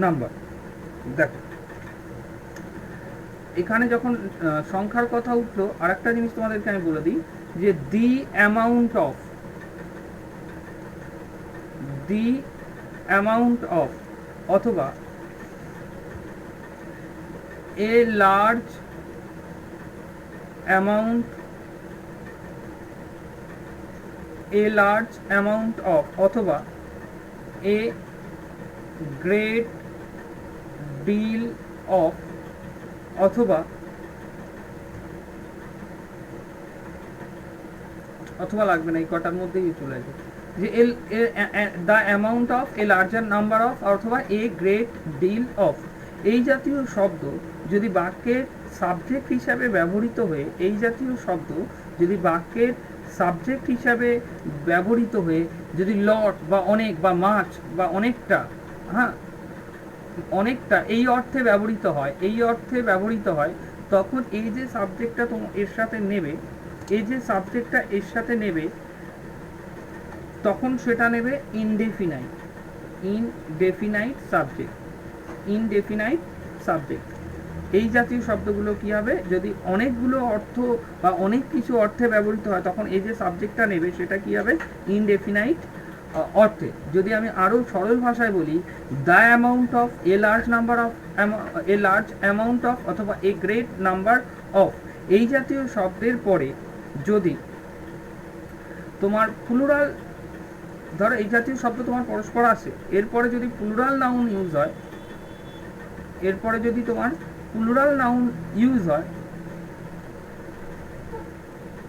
number. দেখো এখানে যখন সংখ্যার কথা উঠলো, আরেকটা জিনিস তোমাদেরকে আমি বলে দিই, যে দি অ্যামাউন্ট অফ অথবা এ লার্জ অ্যামাউন্ট অফ অথবা এ গ্রেট ডিল অফ, অথবা লাগবে না, এই কটার মধ্যেই চলে আসবে, যে the amount of A larger number of অথবা এ গ্রেট ডিল অফ। এই জাতীয় শব্দ যদি বাক্যের সাবজেক্ট হিসাবে ব্যবহৃত হয়ে, এই জাতীয় শব্দ যদি বাক্যের সাবজেক্ট হিসাবে ব্যবহৃত হয়ে যদি লট বা অনেক বা মাছ বা অনেকটা, হ্যাঁ অনেকটা এই অর্থে ব্যবহৃত হয়, তখন এই যে সাবজেক্টটা এর সাথে নেবে, তখন সেটা নেবে ইনডেফিনাইট সাবজেক্ট। Indefinite subject. এই জাতীয় শব্দগুলো কি হবে, যদি অনেকগুলো অর্থ বা অনেক কিছু অর্থে ব্যবহৃত হয় তখন এই যে সাবজেক্টটা নেবে সেটা কি হবে, ইনডেফিনাইট অর্থে। যদি আমি আরও সরল ভাষায় বলি, the amount of a large number of, a large amount of অথবা এ গ্রেট নাম্বার অফ, এই জাতীয় শব্দের পরে যদি তোমার প্লুরাল, ধরো এই জাতীয় শব্দ তোমার পরস্পর আসে, এরপরে যদি প্লুরাল নাউন ইউজ হয়, এরপরে যদি তোমার প্লুরাল নাউন ইউজ হয়,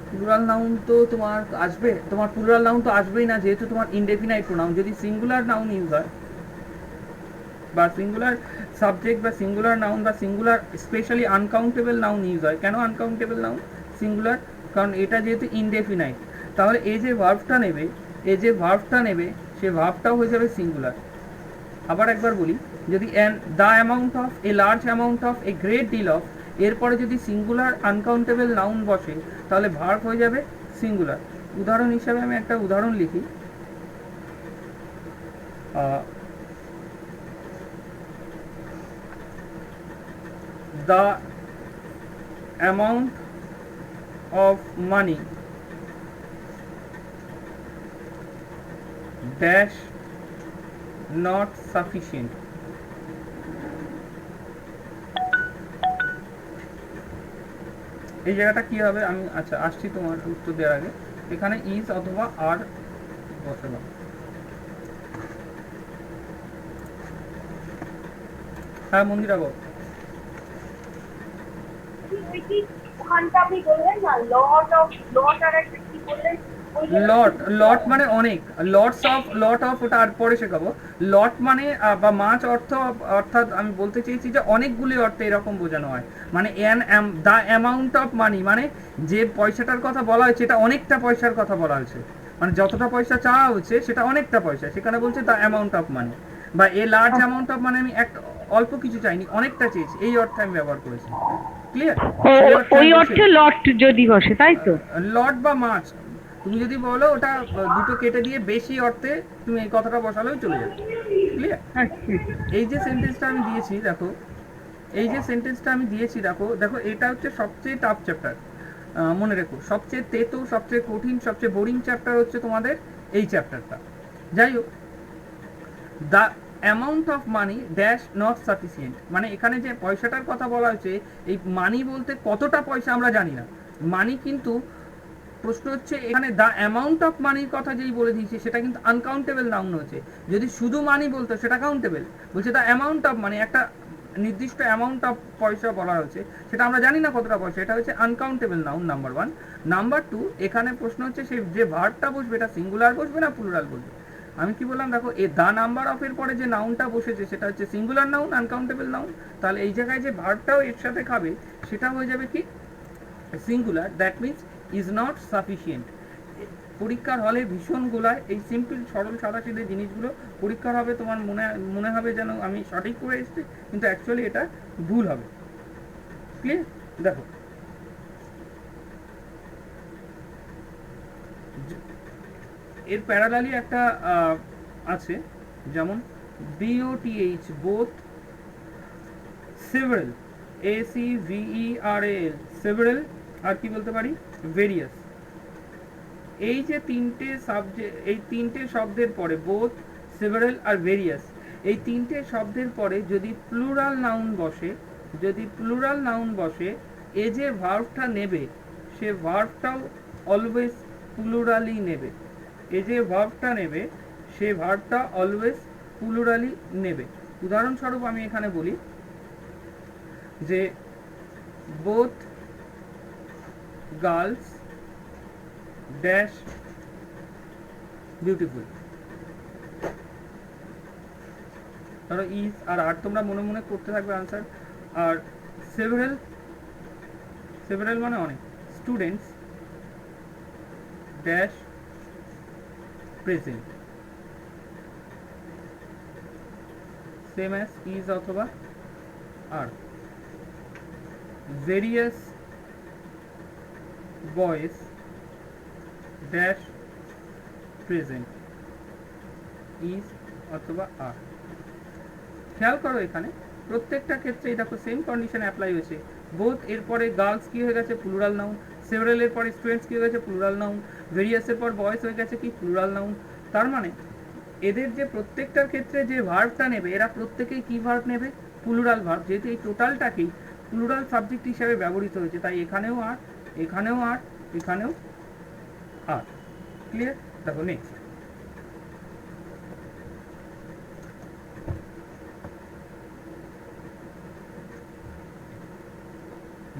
প্লুরাল নাউন তো তোমার আসবে, তোমার প্লুরাল নাউন তো আসবেই না, যেহেতু তোমার ইনডেফিনাইট প্রোনাউন। যদি সিঙ্গুলার নাউন ইউজ হয় বা সিঙ্গুলার সাবজেক্ট বা সিঙ্গুলার নাউন বা singular specially uncountable noun use হয়, কেন আনকাউন্টেবল নাউন সিঙ্গুলার, কারণ এটা যেহেতু ইনডেফিনাইট, তাহলে এই যে ভার্বটা নেবে, এই যে ভার্বটা নেবে সে ভার্বটাও হয়ে যাবে সিঙ্গুলার। আবার একবার বলি, যদি the amount of, a large amount of, a great deal of, এরপরে যদি সিঙ্গুলার আনকাউন্টেবল নাউন বসে তাহলে ভার্ব হয়ে যাবে সিঙ্গুলার। উদাহরণ হিসাবে আমি একটা উদাহরণ লিখি, the amount of money dash not sufficient. এই জায়গাটা কি হবে, আমি আচ্ছা আসছি তোমার উত্তর দেওয়ার আগে, এখানে ইজ অথবা আর বসালাম। হ্যাঁ মন্দিরা বল। লট, লট মানে অনেক, লট অফ ওটা আর পরে শেখাবো। লট মানে বা মাছ অর্থ, অর্থাৎ আমি বলতে চেয়েছি যে অনেকগুলি অর্থে এরকম বোঝানো হয়। মানে দ্য অ্যামাউন্ট অফ মানি মানে যে পয়সাটার কথা বলা হয়েছে এটা অনেকটা পয়সার কথা বলা হয়েছে, মানে যতটা পয়সা চাওয়া হচ্ছে সেটা অনেকটা পয়সা, সেখানে বলছে দ্য অ্যামাউন্ট অফ মানি। বা এ লার্জ অ্যামাউন্ট অফ মানে আমি একটা অল্প কিছু চাইনি, অনেকটা চেয়েছি, এই অর্থে আমি ব্যবহার করেছি। ক্লিয়ার? ওই অর্থে লট যদি বসে, তাই তো? লট বা মাছ, তুমি যদি বলো ওটা দুটো কেটে দিয়ে বেশি অর্থে তুমি এই কথাটা বসালেও চলে যাবে। ক্লিয়ার? এই যে সেন্টেন্সটা আমি দিয়েছি দেখো, এই যে সেন্টেন্সটা আমি দিয়েছি দেখো, দেখো এটা হচ্ছে সবচেয়ে টাফ চ্যাপ্টার, মনে রেখো সবচেয়ে তেতো, সবচেয়ে কঠিন, সবচেয়ে বোরিং চ্যাপ্টার হচ্ছে তোমাদের এই চ্যাপ্টারটা। যাই হোক, the amount of money dash not sufficient, মানে এখানে যে পয়সাটার কথা বলা হয়েছে, এই মানি বলতে কতটা পয়সা আমরা জানি না, মানি কিন্তু প্রশ্ন হচ্ছে এখানে দ্য অ্যামাউন্ট অফ মানির কথা যেই বলে দিয়েছে সেটা কিন্তু আনকাউন্টেবল নাউন হচ্ছে। যদি শুধু মানি বলতো সেটা কাউন্টেবল, বলছে দ্য অ্যামাউন্ট অফ মানি, একটা নির্দিষ্ট অ্যামাউন্ট অফ পয়সা বলা হচ্ছে, সেটা আমরা জানি না কতটা পয়সা, এটা হচ্ছে uncountable noun, number one. Number two, এখানে প্রশ্ন হচ্ছে সেই যে ভার্বটা বসবে এটা সিঙ্গুলার বসবে না প্লুরাল বসবে। আমি কি বললাম দেখো, এ দ্য নাম্বার অফ এর পরে যে নাউনটা বসেছে সেটা হচ্ছে সিঙ্গুলার নাউন, আনকাউন্টেবল নাউন, তাহলে এই জায়গায় যে ভার্বটাও এর সাথে খাবে সেটা হয়ে যাবে কি singular, that means is not sufficient. পরীক্ষার হলে ভীষণ গোলায় এই সিম্পল সরল সাদাসিধে জিনিসগুলো, পরীক্ষার হবে তোমার মনে হবে যেন আমি সঠিক করে এসেছি, কিন্তু অ্যাকচুয়ালি এটা ভুল হবে। ক্লিয়ার? দেখো এর প্যারালালি একটা আছে, যেমন BOTH, both, several, ACVERAL, several, আর কি বলতে পারি, ভেরিয়াস। এই যে তিনটে সাবজেক্ট, এই তিনটে শব্দের পরে বোথ, সেভারেল আর ভেরিয়াস, এই তিনটে শব্দের পরে যদি প্লুরাল নাউন বসে, যদি প্লুরাল নাউন বসে, এ যে ভার্বটা নেবে সে ভার্বটাও অলওয়েজ প্লুরালি নেবে। এ যে ভার্বটা নেবে সে ভার্বটা অলওয়েজ প্লুরালি নেবে। উদাহরণস্বরূপ আমি এখানে বলি যে বোথ গার্লস ড্যাশ বিউটিফুল, ধরো ইজ আর আর তোমরা মনে মনে করতে থাকবে আনসার। আর সেভারেল, সেভারেল মানে অনেক, students dash present, same as is অথবা আর। ভেরিয়াস বয়েস ড্যাশ প্রেজেন্ট, ইজ অথবা আর। খেয়াল করো এখানে প্রত্যেকটা ক্ষেত্রেই দেখো সেম কন্ডিশন অ্যাপ্লাই হয়েছে। বোথ এরপরে গার্লস কি হয়ে গেছে প্লুরাল নাউন, সেভারেলের পরে স্টুডেন্টস কি হয়ে গেছে প্লুরাল নাউন, ভেরিয়াসের পর বয়েস হয়ে গেছে কি প্লুরাল নাউন। তার মানে এদের যে প্রত্যেকটার ক্ষেত্রে যে ভার্বটা নেবে এরা প্রত্যেকেই কি ভার্ব নেবে প্লুরাল ভার্ব, যেহেতু এই টোটালটাকেই প্লুরাল সাবজেক্ট হিসেবে ব্যবহৃত হয়েছে তাই এখানেও আর, এখানেও আর, এখানেও আর। ক্লিয়ার? দেখো নেক্সট,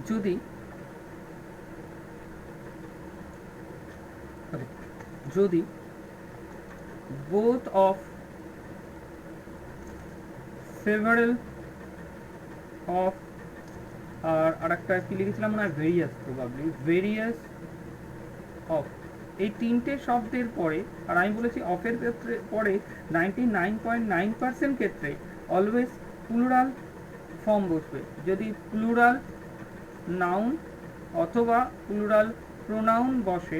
যদি যদি both of several of আর একটা কি লিখেছিলাম মনে হয় ভেরিয়াস, প্রবাবলি ভেরিয়াস অফ, এই তিনটে শব্দের পরে, আর আমি বলেছি অফের ক্ষেত্রে পরে 99.9% ক্ষেত্রে অলওয়েজ প্লুরাল ফর্ম বসবে। যদি প্লুরাল নাউন অথবা প্লুরাল প্রোনাউন বসে,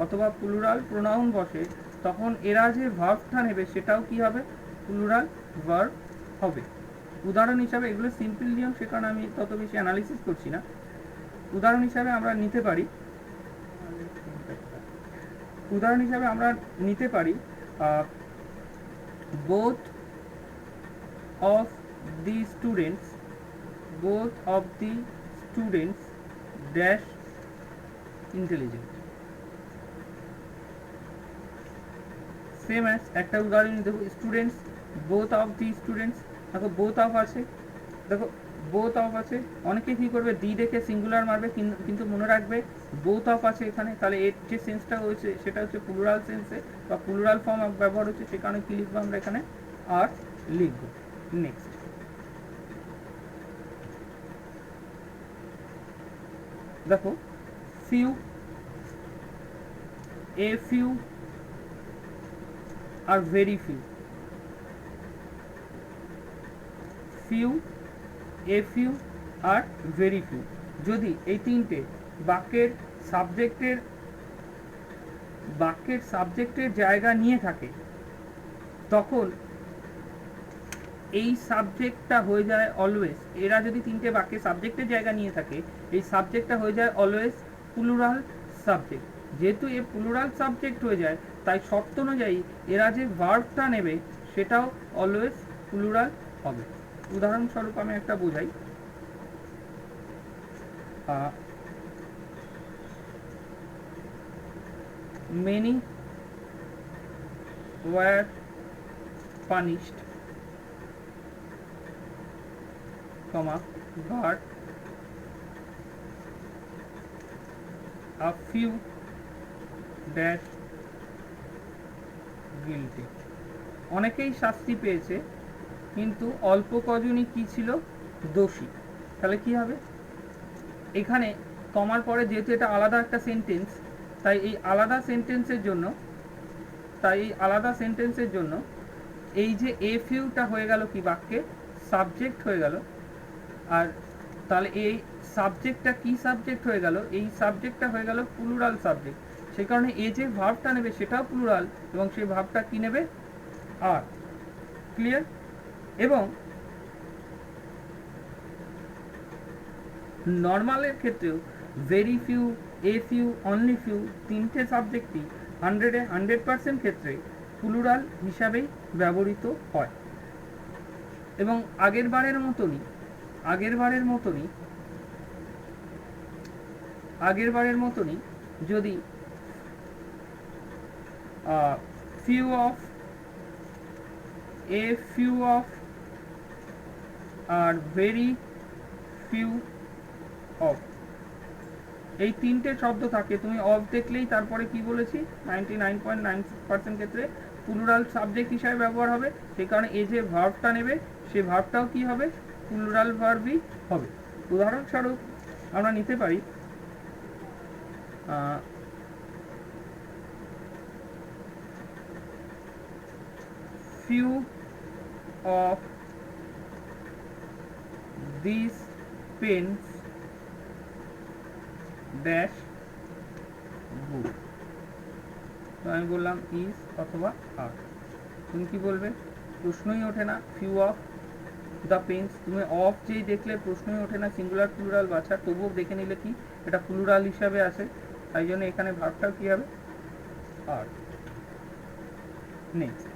অথবা প্লুরাল প্রোনাউন বসে, তখন এরা যে ভার্বটা নেবে সেটাও কি হবে প্লুরাল ভার্ব হবে। উদাহরণ হিসাবে এগুলো সিম্পল নিয়ম, সে কারণে আমি তত বেশি অ্যানালিসিস করছি না। উদাহরণ হিসাবে আমরা নিতে পারি, উদাহরণ হিসাবে আমরা নিতে পারি both of the students, both of the students dash intelligent. Same as একটা উদাহরণ দেখো students, both of the students, দেখো বোথ অফ আছে, দেখো বোথ অফ আছে, অনেকে কী করবে দি দেখে সিঙ্গুলার মারবে, কিন্তু মনে রাখবে বোথ অফ আছে এখানে, তাহলে এর যে সেন্সটা হয়েছে সেটা হচ্ছে প্লুরাল সেন্সে বা প্লুরাল ফর্ম ব্যবহার হচ্ছে, সে কারণে কী লিখবো আমরা এখানে আর লিখবো। নেক্সট, দেখো few, a few are very few, few, a few are very few, যদি এই তিনটে বাক্যের সাবজেক্টের জায়গা নিয়ে থাকে তখন এই সাবজেক্টটা হয়ে যায় অলওয়েজ, এরা যদি তিনটে বাক্যের সাবজেক্টের জায়গা নিয়ে থাকে এই সাবজেক্টটা হয়ে যায় অলওয়েজ প্লুরাল সাবজেক্ট। যেহেতু এ প্লুরাল সাবজেক্ট হয়ে যায় তাই শর্ত অনুযায়ী এরা যে ভার্বটা নেবে সেটাও অলওয়েজ প্লুরাল হবে। উদাহরণস্বরূপ আমি একটা বোঝাই, many were punished, but a few dash guilty, অনেকেই শাস্তি পেয়েছে কিন্তু অল্প কজনই কি ছিল দোষী। তাহলে কি হবে এখানে কমার পরে, যেহেতু এটা আলাদা একটা সেন্টেন্স তাই এই আলাদা সেন্টেন্সের জন্য এই যে এ ফিউটা হয়ে গেল কি বাক্যে সাবজেক্ট হয়ে গেল, আর তাহলে এই সাবজেক্টটা কি সাবজেক্ট হয়ে গেল, এই সাবজেক্টটা হয়ে গেল প্লুরাল সাবজেক্ট, সেই কারণে এই যে ভার্বটা নেবে সেটাও প্লুরাল এবং সেই ভার্বটা কি নেবে আর। ক্লিয়ার? এবং নর্মালের ক্ষেত্রেও very few, a few, only few তিনটে সাবজেক্টই 100% ক্ষেত্রে প্লুরাল হিসাবেই ব্যবহৃত হয়। এবং আগের বারের মতনই যদি few of, a few of are very few of এই তিনটে শব্দ থাকে, তুমি অফ দেখলেই তারপরে কি বলেছি 99.9% ক্ষেত্রে প্লুরাল সাবজেক্ট হিসাবে ব্যবহার হবে, সেই কারণে এই যে ভার্বটা নেবে সেই ভার্বটাও কি হবে প্লুরাল ভার্বই হবে। উদাহরণস্বরূপ আমরা নিতে পারি few of these pens dash good, তো আমি বললাম ইজ অথবা আর, তুমি কি বলবে প্রশ্নই ওঠে না। ফিউ অফ দ্য পেন্স, তুমি অফ যেই দেখলে প্রশ্নই ওঠে না সিঙ্গুলার প্লুরাল বাছা, তবুও দেখে নিলে কি এটা প্লুরাল হিসাবে আসে, তাই জন্য এখানে ভার্বটাও কি হবে আর। নেক্সট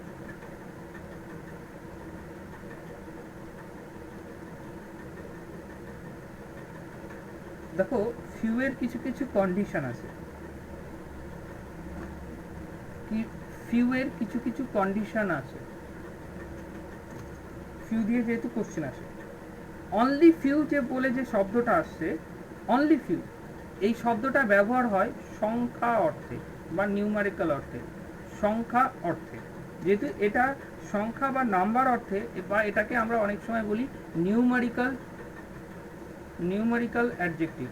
দেখো, ফিউ এর কিছু কিছু কন্ডিশন আছে। কি ফিউ এর কিছু কিছু কন্ডিশন আছে, ফিউ দিয়ে যেহেতু কোশ্চেন আসে। অনলি ফিউ যে বলে যে শব্দটা আসছে, অনলি ফিউ এই শব্দটা ব্যবহার হয় সংখ্যা অর্থে বা নিউমারিক্যাল অর্থে, সংখ্যা অর্থে। যেহেতু এটা সংখ্যা বা নাম্বার অর্থে, বা এটাকে আমরা অনেক সময় বলি নিউমারিক্যাল অ্যাডজেক্টিভ,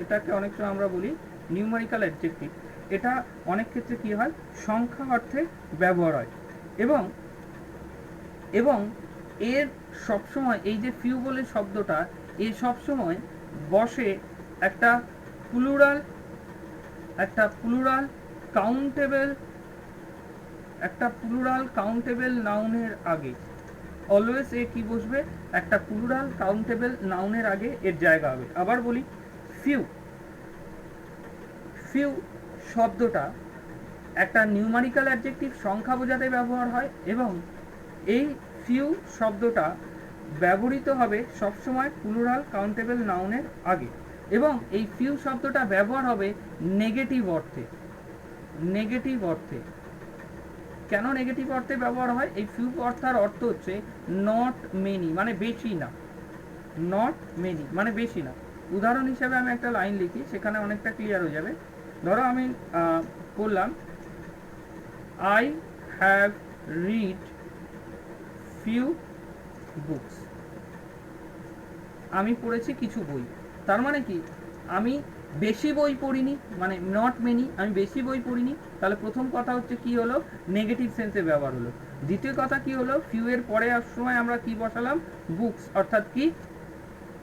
এটাকে অনেক সময় আমরা বলি নিউমারিক্যাল অ্যাডজেক্টিভ। এটা অনেক ক্ষেত্রে কি হয়, সংখ্যা অর্থে ব্যবহার হয়। এবং এবং এর সবসময় এই যে ফিউ বলে শব্দটা, এ সবসময় বসে একটা প্লুরাল কাউন্টেবল নাউনের আগে। অলওয়েজ এ কি বসবে, একটা প্লুরাল কাউন্টেবল নাউনের আগে এর জায়গা হবে। আবার বলি, ফিউ ফিউ শব্দটা একটা নিউমারিক্যাল অ্যাডজেক্টিভ, সংখ্যা বোঝাতে ব্যবহার হয়, এবং এই ফিউ শব্দটা ব্যবহৃত হবে সবসময় প্লুরাল কাউন্টেবল নাউনের আগে। এবং এই ফিউ শব্দটা ব্যবহার হবে নেগেটিভ অর্থে। নেগেটিভ অর্থে কেন নেগেটিভ অর্থে ব্যবহার হয়, এই ফিউ অর্থার অর্থ হচ্ছে নট মেনি, মানে বেশি না। নট মেনি মানে বেশি না। উদাহরণ হিসেবে আমি একটা লাইন লিখি, সেখানে অনেকটা ক্লিয়ার হয়ে যাবে। ধরো আমি বললাম, I have read few books, আমি পড়েছি কিছু বই। তার মানে কি, আমি বেশি বই পড়িনি, মানে নট মেনি, আমি বেশি বই পড়িনি। তাহলে প্রথম কথা হচ্ছে কি হলো, নেগেটিভ সেন্সে ব্যবহার হলো। দ্বিতীয় কথা কি হলো, ফিউ এর পরে সময় আমরা কি বসালাম, বুকস, অর্থাৎ কি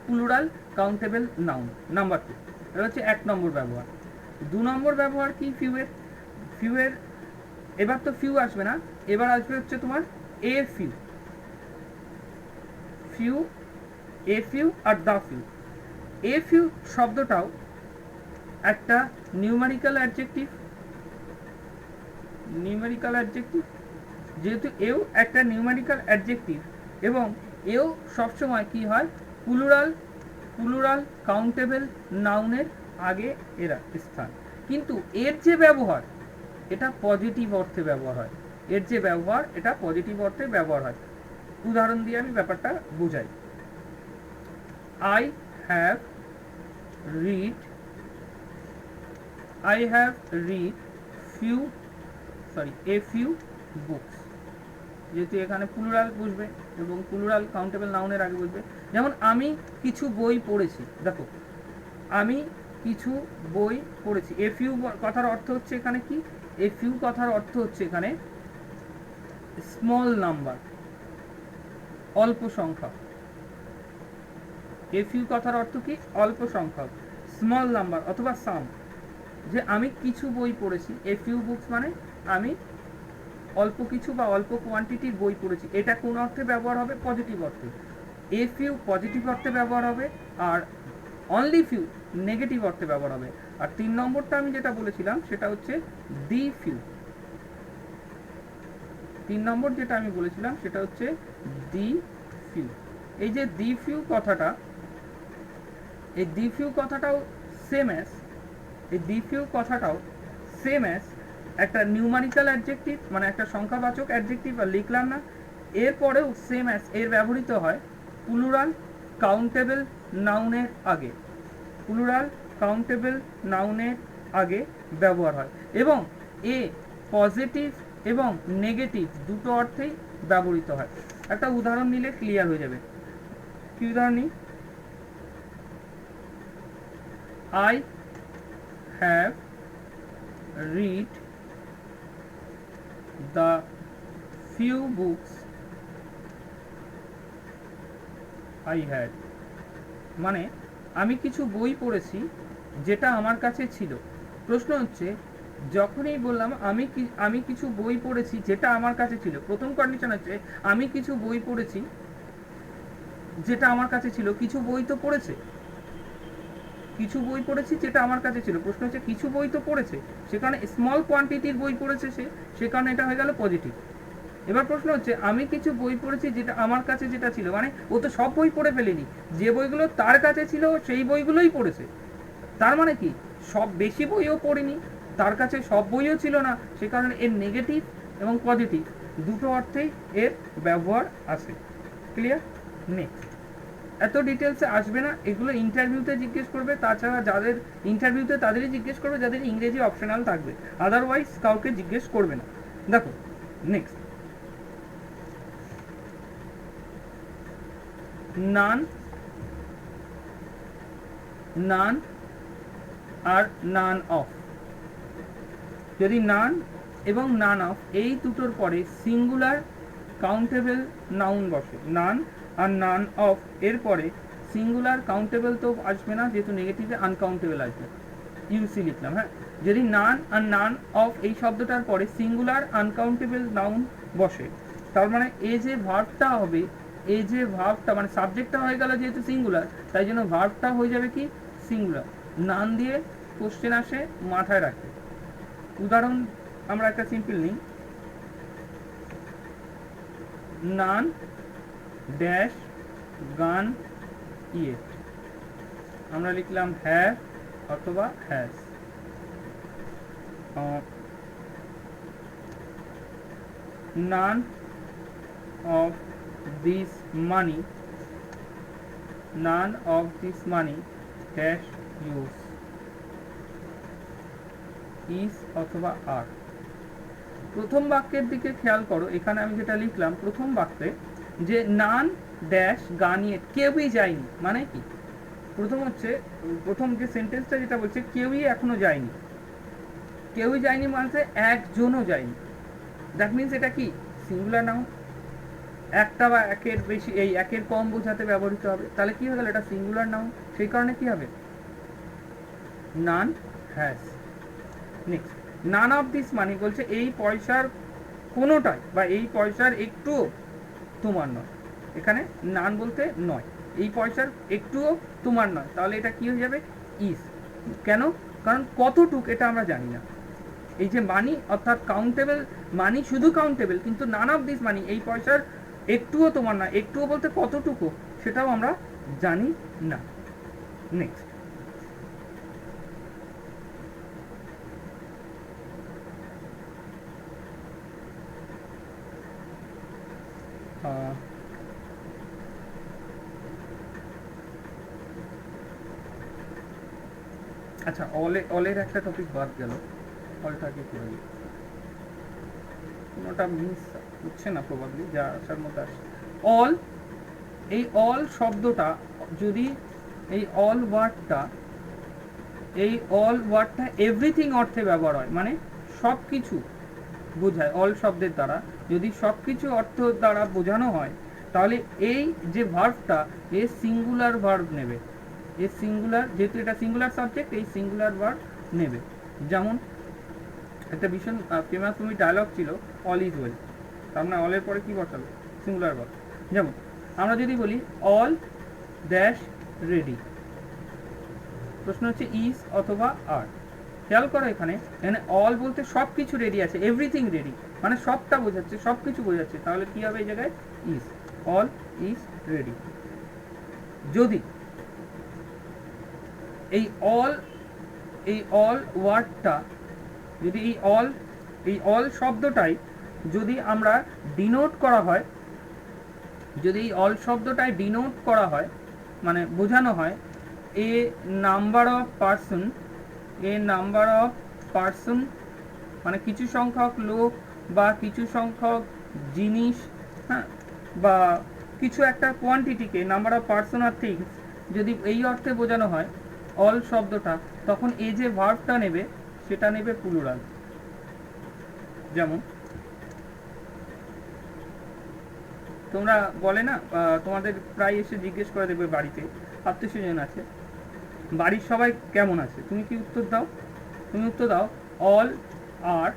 প্লুরাল কাউন্টেবল নাউন। নাম্বার 2, এটা হচ্ছে 1 নম্বর ব্যবহার। 2 নম্বর ব্যবহার কি ফিউ এর এবার তো ফিউ আসবে না, এবার আসবে হচ্ছে তোমার এ ফিউ আর দা ফিউ। এ ফিউ শব্দটাও একটা নিউমারিক্যাল অ্যাডজেক্টিভ। যেহেতু এও একটা নিউমারিক্যাল অ্যাডজেক্টিভ, এবং এও সবসময় কি হয়, প্লুরাল কাউন্টেবল নাউনের আগে এরা স্থান। কিন্তু এর যে ব্যবহার, এটা পজিটিভ অর্থে ব্যবহার হয়। এটা পজিটিভ অর্থে ব্যবহার হয়। উদাহরণ দিয়ে আমি ব্যাপারটা বোঝাই। I have read a few books. যেহেতু এখানে প্লুরাল বুঝবে এবং প্লুরাল কাউন্টেবল নাউনের আগে বুঝবে। যেমন আমি কিছু বই পড়েছি, দেখো আমি কিছু বই পড়েছি। এ ফিউ কথার অর্থ হচ্ছে এখানে কি, এ ফিউ কথার অর্থ হচ্ছে এখানে স্মল নাম্বার, অল্প সংখ্যা। এ ফিউ কথার অর্থ কি, অল্প সংখ্যক, স্মল নাম্বার অথবা সাম। যে আমি কিছু বই পড়েছি, এ ফিউ বুকস মানে আমি অল্প কিছু বা অল্প কোয়ান্টিটির বই পড়েছি। এটা কোন অর্থে ব্যবহার হবে, পজিটিভ অর্থে। এ ফিউ পজিটিভ অর্থে ব্যবহার হবে, আর অনলি ফিউ নেগেটিভ অর্থে ব্যবহার হবে। আর 3 নম্বরটা আমি যেটা বলেছিলাম সেটা হচ্ছে দি ফিউ। 3 নম্বর যেটা আমি বলেছিলাম সেটা হচ্ছে দি ফিউ। এই যে দি ফিউ কথাটা, এই দি ফিউ কথাটাও সেম অ্যাজ একটা নিউমারিক্যাল অ্যাডজেক্টিভ, মানে একটা সংখ্যাবাচক অ্যাডজেক্টিভ আর লিখলাম না, এরপরেও সেম অ্যাজ এর ব্যবহৃত হয় প্লুরাল কাউন্টেবল নাউনের আগে। ব্যবহার হয়, এবং এ পজিটিভ এবং নেগেটিভ দুটো অর্থেই ব্যবহৃত হয়। একটা উদাহরণ নিলে ক্লিয়ার হয়ে যাবে। কি উদাহরণ নিই, I have read the few books I had, মানে আমি কিছু বই পড়েছি যেটা আমার কাছে ছিল। প্রশ্ন হচ্ছে যখনই বললাম আমি কিছু বই পড়েছি যেটা আমার কাছে ছিল, প্রথম কন্ডিশন হচ্ছে আমি কিছু বই পড়েছি যেটা আমার কাছে ছিল। কিছু বই তো পড়েছে, কিছু বই পড়েছি যেটা আমার কাছে ছিল। প্রশ্ন হচ্ছে কিছু বই তো পড়েছে, সেখানে স্মল কোয়ান্টিটির বই পড়েছে সে কারণে এটা হয়ে গেল পজিটিভ। এবার প্রশ্ন হচ্ছে আমি কিছু বই পড়েছি যেটা আমার কাছে যেটা ছিল, মানে ও তো সব বই পড়ে ফেলেনি, যে বইগুলো তার কাছে ছিল সেই বইগুলোই পড়েছে। তার মানে কি সব বেশি বইও পড়েনি, তার কাছে সব বইও ছিল না, সে কারণে এর নেগেটিভ এবং পজিটিভ দুটো অর্থেই এর ব্যবহার আছে। ক্লিয়ার? নেক্সট, এত ডিটেলসে আসবে না, এগুলো ইন্টারভিউতে জিজ্ঞেস করবে। তাছাড়া যাদের ইন্টারভিউতে তাদেরই জিজ্ঞেস করবে যাদের ইংরেজি অপশনাল থাকবে, আদারওয়াইজ কাউকে জিজ্ঞেস করবে না। দেখো next, naan, naan R none of. যদি নান এবং নান অফ এই দুটোর পরে সিঙ্গুলার কাউন্টেবল নাউন বসে, নান আর নান অফ এর পরে সিঙ্গুলার কাউন্টেবল তো আসবে না, যেহেতু নেগেটিভে আনকাউন্টেবল আসবে, ইউসি লিখলাম। হ্যাঁ, যদি নান আর নান অফ এই শব্দটার পরে সিঙ্গুলার আনকাউন্টেবল নাউন বসে, তার মানে এই যে ভার্বটা হবে, এই যে ভার্বটা মানে সাবজেক্টটা হয়ে গেল যেহেতু সিঙ্গুলার, তাই জন্য ভার্বটা হয়ে যাবে কি সিঙ্গুলার। নান দিয়ে কোশ্চেন আসে, মাথায় রাখবে। উদাহরণ আমরা একটা সিম্পল নিই, নান ড্যাশ গান ইয়ে, আমরা লিখলাম হ্যাভ অথবা has. Naan of this money, naan of this money dash use, is অথবা আর। প্রথম বাক্যের দিকে খেয়াল করো, এখানে আমি যেটা লিখলাম প্রথম বাক্যে যে নান ড্যাশ গানিয়ে, কেউই যায়নি, মানে কি প্রথম যে সেন্টেন্সটা যেটা বলছে কেউই এখনো যায়নি, কেউই যায়নি মানে একজনও যায়নি। দ্যাট মিনস এটা কি সিঙ্গুলার নাউন, একটা বা একের বেশি এই একের কম বোঝাতে ব্যবহৃত হবে, তাহলে কি হয়ে গেল এটা সিঙ্গুলার নাউন, সেই কারণে কি হবে none has. Next, none of this money বলছে এই পয়সার কোনোটাই বা এই পয়সার একটুও তোমার নয়, এখানে নান বলতে নয়, এই পয়সার একটুও তোমার নয়, তাহলে এটা কি হয়ে যাবে ইজ। কেন? কারণ কতটুক এটা আমরা জানি না। এই যে মানি অর্থাৎ কাউন্টেবল মানি, শুধু কাউন্টেবল, কিন্তু নান অফ দিস মানি এই পয়সার একটুও তোমার না, একটুও বলতে কতটুকু সেটাও আমরা জানি না। নেক্সট, আচ্ছা অলের একটা টপিক বাদ গেল, অলটাকে করে দিই, কোনোটা মিস হচ্ছে না প্রবাবলি, যা আসার মধ্যে আসছে। অল, এই অল শব্দটা যদি এই অল ওয়ার্ডটা এভরিথিং অর্থে ব্যবহার হয়, মানে সব কিছু বোঝায়, অল শব্দের দ্বারা যদি সব কিছু অর্থ দ্বারা বোঝানো হয়, তাহলে এই যে ভার্বটা এ সিঙ্গুলার ভার্ব নেবে, এ সিঙ্গুলার, যেহেতু এটা সিঙ্গুলার সাবজেক্ট, এই সিঙ্গুলার ভার্ব নেবে। যেমন একটা ভীষণ ফেমাস মুভি ডায়লগ ছিল অল ইজ ওয়েল, তার মানে অলের পরে কি বসাবে সিঙ্গুলার ভার্ব। যেমন আমরা যদি বলি অল ড্যাশ রেডি, প্রশ্ন হচ্ছে ইজ অথবা আর। খেয়াল করো এখানে অল বলতে সব কিছু রেডি আছে, এভরিথিং রেডি, মানে সবটা বোঝাচ্ছে, সব কিছু বোঝাচ্ছে, তাহলে কি হবে এই জায়গায় ইজ, অল ইজ রেডি। যদি এই অল ওয়ার্ডটা, যদি এই অল শব্দটাই যদি আমরা ডিনোট করা হয়, যদি এই অল শব্দটাই ডিনোট করা হয় মানে বোঝানো হয় এ নাম্বার অফ পার্সন, মানে কিছু সংখ্যক লোক বা কিছু সংখ্যক জিনিস, হ্যাঁ, বা কিছু একটা কোয়ান্টিটিকে নাম্বার অফ পার্সন আর থিংস যদি এই অর্থে বোঝানো হয় অল শব্দটা, তখন এই যে ভার্বটা নেবে সেটা নেবে প্লুরাল। যেমন তোমরা বলে না, তোমাদের প্রায় এসে জিজ্ঞেস করে দেবে, বাড়িতে আত্মীয় স্বজন আছে, বাড়ির সবাই কেমন আছে, তুমি কি উত্তর দাও? তুমি উত্তর দাও অল আর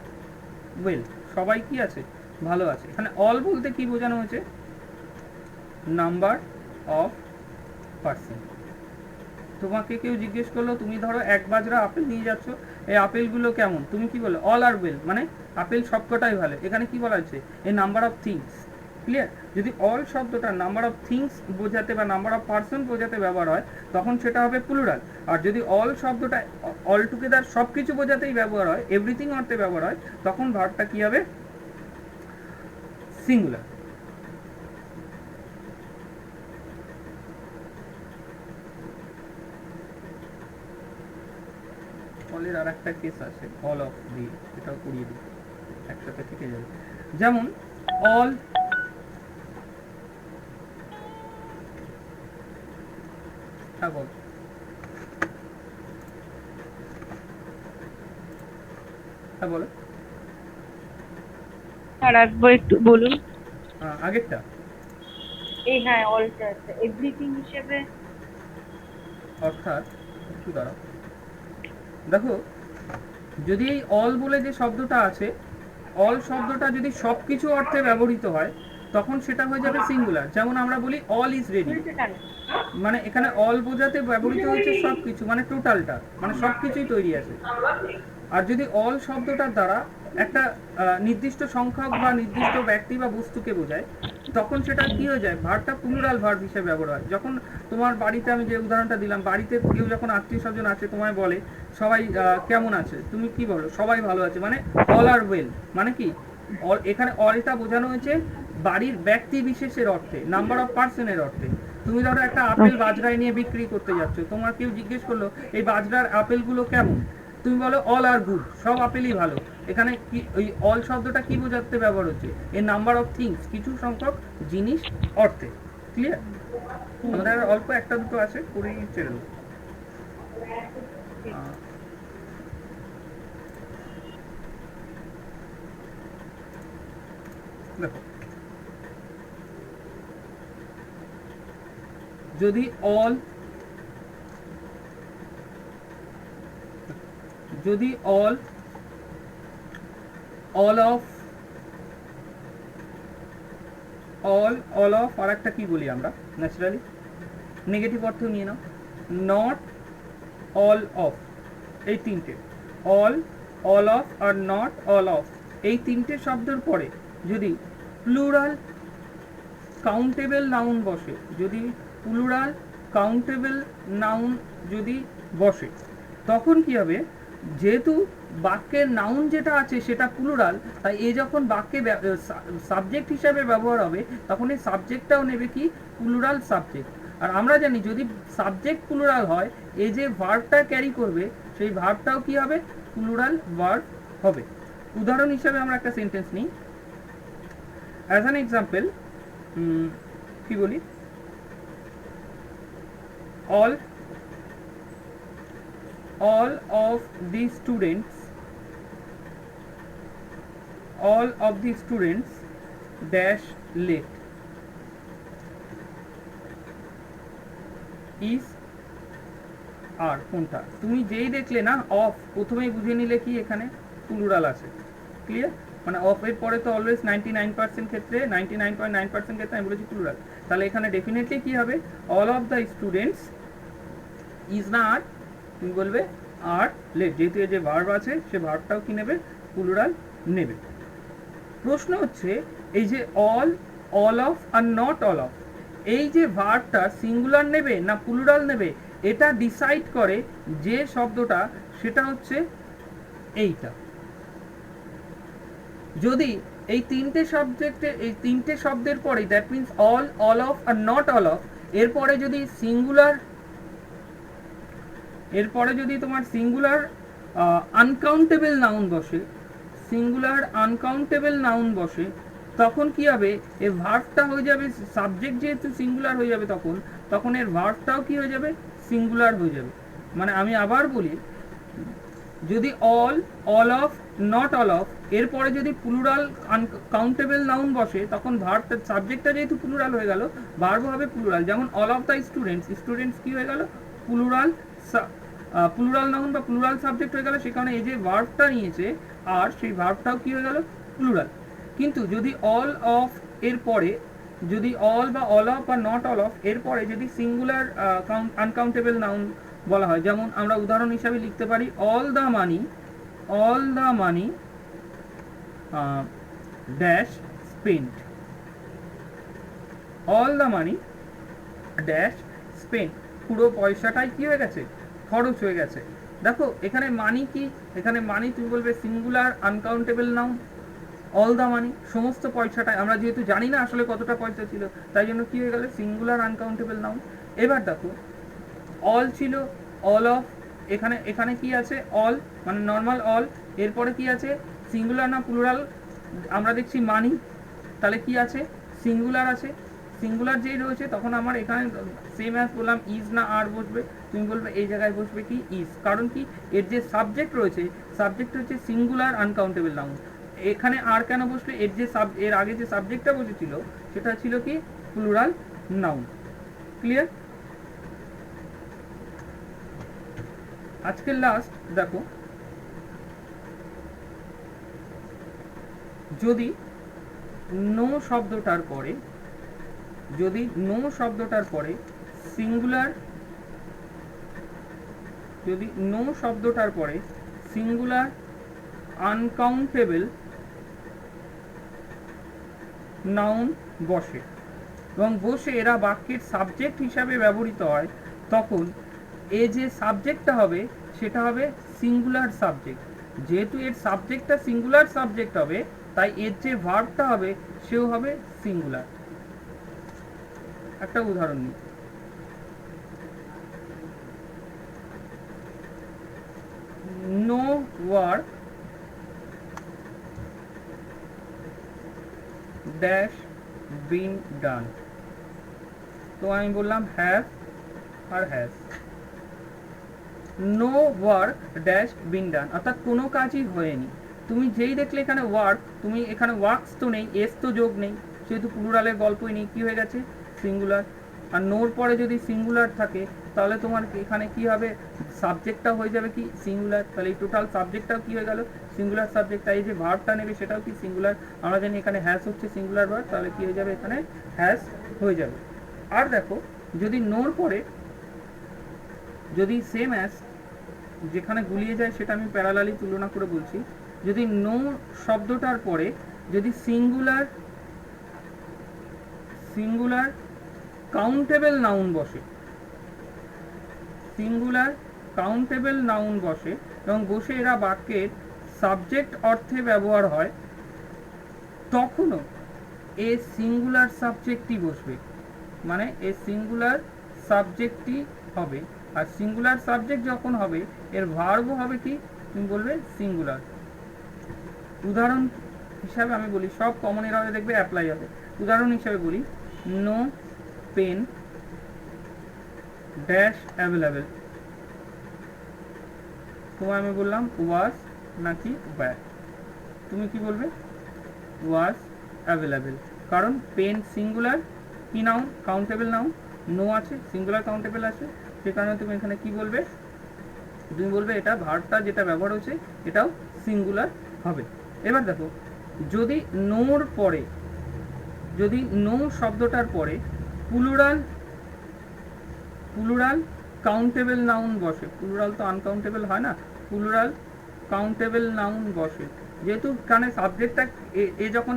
ওয়েল, সবাই কি আছে, ভালো আছে। এখানে অল বলতে কি বোঝানো হয়েছে, নাম্বার অফ পার্সন। তোমাকে কেউ জিজ্ঞেস করলো, তুমি ধরো এক বাজরা আপেল নিয়ে যাচ্ছ, এই আপেলগুলো কেমন, তুমি কি বলো, অল আর ওয়েল, মানে আপেল সবকটাই ভালো। এখানে কি বলা হচ্ছে, এ নাম্বার অফ থিংস। ক্লিয়ার? যদি অল শব্দটা নাম্বার অফ থিংস বোঝাতে বা নাম্বার অফ পার্সন বোঝাতে ব্যবহার হয় তখন সেটা হবে প্লুরাল। আর যদি অল শব্দটা অল টুগেদার সব কিছু বোঝাতেই ব্যবহার হয়, এভরিথিং অর্থে ব্যবহার হয়, তখন ভার্বটা কি হবে, সিঙ্গুলার। অলের আর একটা কেস আছে, অল অফ দিয়ে, এটাও করিয়ে দিই, একসাথে থেকে যাবে। যেমন অল বল, হ্যাঁ বলো, আর একবার একটু বলুন। আগেরটা এই হ্যাঁ অলটা আছে এভরিথিং হিসেবে। অর্থাৎ একটু দাঁড়াও, দেখো যদি এই অল বলে যে শব্দটা আছে, অল শব্দটা যদি সব কিছু অর্থে ব্যবহৃত হয় তখন সেটা হয়ে যাবে সিঙ্গুলার। যেমন আমরা বলি অল ইজ রেডি, মানে এখানে অল বোঝাতে ব্যবহৃত হয়েছে সব কিছু, মানে টোটালটা, মানে সব কিছুই তৈরি আছে। আর যদি অল শব্দটার দ্বারা একটা নির্দিষ্ট সংখ্যক বা নির্দিষ্ট ব্যক্তি বা বস্তুকে বোঝায় তখন সেটা কি হয়ে যায়, ভার্বটা প্লুরাল ভার্ব হিসেবে ব্যবহার হয়। যখন তোমার বাড়িতে, আমি যে উদাহরণটা দিলাম, বাড়িতে কেউ যখন আত্মীয় স্বজন আছে তোমায় বলে সবাই কেমন আছে, তুমি কি বলো, সবাই ভালো আছে, মানে অল আর ওয়েল, মানে কি অল, এখানে অলটা বোঝানো হয়েছে বাড়ির ব্যক্তি বিশেষের অর্থে, নাম্বার অফ পার্সনের অর্থে। তুমি ধরো একটা আপেল বাজরায় নিয়ে বিক্রি করতে যাচ্ছ, তোমার কেউ জিজ্ঞেস করলো এই বাজরার আপেলগুলো কেমন, তুমি বলো অল আর গুড, সব আপেলই ভালো। এখানে কি ওই অল শব্দটা কি বোঝাতে ব্যবহার হচ্ছে, এ নাম্বার অফ থিংস, কিছু সংখ্যক জিনিস অর্থে। ক্লিয়ার? আমাদের অল্প একটা দুটো আছে, করেই ছেড়ে দেবো। দেখো যদি অল অল অফ আর একটা কি বলি আমরা ন্যাচারালি, নেগেটিভ অর্থেও নিয়ে নাও, নট অল অফ, এই তিনটে all of are not all of, এই তিনটে শব্দের পরে যদি প্লুরাল কাউন্টেবল নাউন বসে, যদি প্লুরাল কাউন্টেবল নাউন যদি বসে তখন কি হবে, যেহেতু বাক্যের নাউন যেটা আছে সেটা প্লুরাল, তাই এ যখন বাক্যে সাবজেক্ট হিসাবে ব্যবহার হবে তখন এই সাবজেক্টটাও নেবে কি, প্লুরাল সাবজেক্ট। আর আমরা জানি যদি সাবজেক্ট প্লুরাল হয়, এই যে ভার্বটা ক্যারি করবে সেই ভার্বটাও কি হবে, প্লুরাল ভার্ব হবে। উদাহরণ হিসাবে আমরা একটা সেন্টেন্স নিই, অ্যাজ অ্যান এক্সাম্পল কি বলি, all of the students dash late is আর কোনটা, তুমি যেই দেখলে না অফ, প্রথমেই বুঝে নিলে কি এখানে প্লুরাল আছে। ক্লিয়ার? মানে অফ এর পরে তো অলওয়েজ 99% ক্ষেত্রে, 99.9% ক্ষেত্রে আমি বলেছি প্লুরাল, তাহলে এখানে ডেফিনেটলি কি হবে, all of the students is না আর, তুমি বলবে আর লেট, যেহেতু এই যে ভার্ব আছে সে ভার্বটাও কি নেবে, প্লুরাল নেবে। প্রশ্ন হচ্ছে এই যে all of are not all of, এই যে ভার্বটা সিঙ্গুলার নেবে না প্লুরাল নেবে, এটা ডিসাইড করে যে শব্দটা, সেটা হচ্ছে এইটা। যদি এই তিনটে সাবজেক্টে, এই তিনটে শব্দের পরে, that means all of are not all of, এরপরে যদি সিঙ্গুলার, এরপরে যদি তোমার সিঙ্গুলার আনকাউন্টেবল নাউন বসে, সিঙ্গুলার আনকাউন্টেবল নাউন বসে, তখন কি হবে, এর ভার্বটা হয়ে যাবে, সাবজেক্ট যেহেতু সিঙ্গুলার হয়ে যাবে তখন এর ভার্বটাও কি হয়ে যাবে, সিঙ্গুলার হয়ে যাবে। মানে আমি আবার বলি, যদি all of not all of এরপরে যদি প্লুরাল আনকাউন্টেবল নাউন বসে তখন ভার্বটা, সাবজেক্টটা যেহেতু প্লুরাল হয়ে গেল, ভার্ব হবে প্লুরাল। যেমন all of the students, students কি হয়ে গেল, প্লুরাল প্লুরাল নাউন বা প্লুরাল সাবজেক্ট হয়ে গেল, সে কারণে এই যে ভার্বটা নিয়েছে আর সেই ভার্বটাও কি হয়ে গেল প্লুরাল। কিন্তু যদি অল অফ এর পরে, যদি অল বা অল অফ বা নট অল অফ এর পরে যদি সিঙ্গুলার আনকাউন্টেবল নাউন বলা হয়, যেমন আমরা উদাহরণ হিসাবে লিখতে পারি all the money dash spent, all the money dash spent, পুরো পয়সাটাই কি হয়ে গেছে খরচ হয়ে গেছে। দেখো এখানে মানি কি, এখানে মানি তুমি বলবে singular uncountable noun, all the money সমস্ত পয়সাটাই, আমরা যেহেতু জানি না আসলে কতটা পয়সা ছিল তাই জন্য কি হয়ে গেল সিঙ্গুলার আনকাউন্টেবল নাউন। এবার দেখো অল ছিল, অল অফ, এখানে এখানে কি আছে অল মানে নর্মাল অল, এরপরে কি আছে সিঙ্গুলার না প্লুরাল, আমরা দেখছি মানি, তাহলে কি আছে সিঙ্গুলার আছে, সিঙ্গুলার যেই রয়েছে তখন আমার এখানে সেম অ্যাজ বললাম ইজ না আর বসবে, তুমি বলবে এই জায়গায় বসবে কি ইজ, কারণ কি এর যে সাবজেক্ট রয়েছে সাবজেক্ট হচ্ছে সিঙ্গুলার আনকাউন্টেবল নাউন। এখানে আর কেন বসবে, এর যে এর আগে যে সাবজেক্টটা বসেছিল সেটা ছিল কি প্লুরাল নাউন। ক্লিয়ার? আজকের লাস্ট দেখো, যদি নো শব্দটার পরে, যদি নো শব্দটার পরে সিঙ্গুলার, যদি নো শব্দটার পরে সিঙ্গুলার আনকাউন্টেবল নাউন বসে এবং বসে এরা বাক্যের সাবজেক্ট হিসাবে ব্যবহৃত হয়, তখন এ যে সাবজেক্টটা হবে সেটা হবে সিঙ্গুলার সাবজেক্ট। যেহেতু এর সাবজেক্টটা সিঙ্গুলার সাবজেক্ট হবে তাই এর যে ভার্বটা হবে সেও হবে সিঙ্গুলার। একটা উদাহরণ নিই, no work dash been done, তো আমি বললাম হ্যাভ আর has, no work dash been done অর্থাৎ কোনো কাজই হয়নি। তুমি যেই দেখলে এখানে ওয়ার্ক, তুমি এখানে ওয়ার্কস তো নেই, এস তো যোগ নেই, সেহেতু প্লুরালের গল্পই নেই, কি হয়ে গেছে সিঙ্গুলার। আর নোর পরে যদি সিঙ্গুলার থাকে তাহলে তোমার এখানে কি হবে সাবজেক্টটা হয়ে যাবে কি সিঙ্গুলার, তাহলে এই টোটাল সাবজেক্টটাও কি হয়ে গেল সিঙ্গুলার সাবজেক্ট। তাই যে ভার্বটা নেবে সেটাও কি সিঙ্গুলার, আমরা জানি এখানে হ্যাজ হচ্ছে সিঙ্গুলার ভার্ব, তাহলে কি হয়ে যাবে এখানে হ্যাজ হয়ে যাবে। আর দেখো যদি নোর পরে যদি সেম অ্যাজ যেখানে গুলিয়ে যায় সেটা আমি প্যারালালি তুলনা করে বলছি, যদি নো শব্দটার পরে যদি সিঙ্গুলার সিঙ্গুলার কাউন্টেবল নাউন বসে, সিঙ্গুলার কাউন্টেবল নাউন বসে এবং বসে এরা বাক্যের সাবজেক্ট অর্থে ব্যবহার হয়, তখনও এ সিঙ্গুলার সাবজেক্টই বসবে, মানে এ সিঙ্গুলার সাবজেক্টই হবে। আর সিঙ্গুলার সাবজেক্ট যখন হবে এর ভার্বও হবে কি তুমি বলবে সিঙ্গুলার। উদাহরণ হিসাবে আমি বলি, সব কমন এর হবে দেখবে অ্যাপ্লাই হবে। উদাহরণ হিসাবে বলি নো পেন ড্যাশ অ্যাভেলেবেল, তোমায় আমি বললাম ওয়াজ নাকি ব্যাড, তুমি কি বলবে ওয়াজ অ্যাভেলেবেল, কারণ পেন সিঙ্গুলার কি নাউন কাউন্টেবল নাউন, নো আছে সিঙ্গুলার কাউন্টেবল আছে, সে কারণে তুমি এখানে কি বলবে তুমি বলবে এটা ভার্বটা যেটা ব্যবহার হচ্ছে এটাও সিঙ্গুলার হবে। এবার দেখো যদি নোর পরে, যদি নো শব্দটার পরে প্লুরাল প্লুরাল কাউন্টেবল নাউন বসে, প্লুরাল তো আনকাউন্টেবল হয় না, প্লুরাল কাউন্টেবল নাউন বসে, যেহেতু কারণে সাবজেক্টটা এ যখন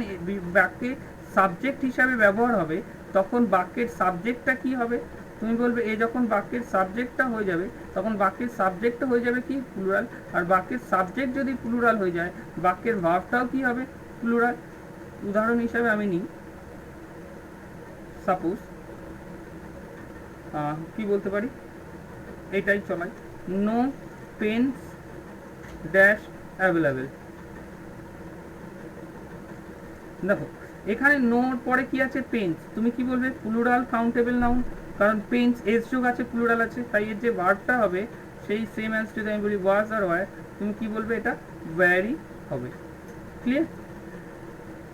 বাক্যে সাবজেক্ট হিসাবে ব্যবহার হবে তখন বাক্যের সাবজেক্টটা কি হবে, তুমি বলবে এ যখন বাক্যের সাবজেক্টটা হয়ে যাবে তখন বাক্যের সাবজেক্টটা হয়ে যাবে কি প্লুরাল, আর বাক্যের সাবজেক্ট যদি প্লুরাল হয়ে যায় বাক্যের ভার্বটাও কি হবে প্লুরাল। উদাহরণ হিসাবে আমি নিই, সাপোজ কি বলতে পারি এইটাই চলাই, নো পেন্স ড্যাশ অ্যাভেলেবেল, দেখো এখানে নোর পরে কি আছে পেন্স, তুমি কি বলবে প্লুরাল কাউন্টেবল নাউন, কারণ পেন্স এস যোগ আছে প্লুরাল আছে, তাই এর যে ভার্বটা হবে সেই সেম অ্যাজ যদি আমি বলি ওয়াজ আর ওয়ার, তুমি কি বলবে এটা ওয়ারই হবে। ক্লিয়ার?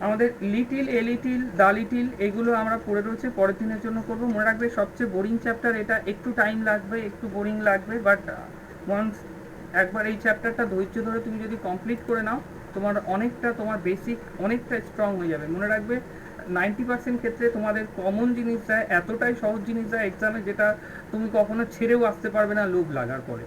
আমাদের little a little the little এগুলো আমরা পড়ে রয়েছে, পরের দিনের জন্য করবো। মনে রাখবে সবচেয়ে বোরিং চ্যাপ্টার এটা, একটু টাইম লাগবে একটু বোরিং লাগবে, বাট ওয়ান্স একবার এই চ্যাপ্টারটা ধৈর্য ধরে তুমি যদি কমপ্লিট করে নাও, তোমার অনেকটা তোমার বেসিক অনেকটা স্ট্রং হয়ে যাবে। মনে রাখবে 90% ক্ষেত্রে তোমাদের কমন জিনিস দেয়, এতটাই সহজ জিনিস দেয় এক্সামে, যেটা তুমি কখনো ছেড়েও আসতে পারবে না লোভ লাগার পরে।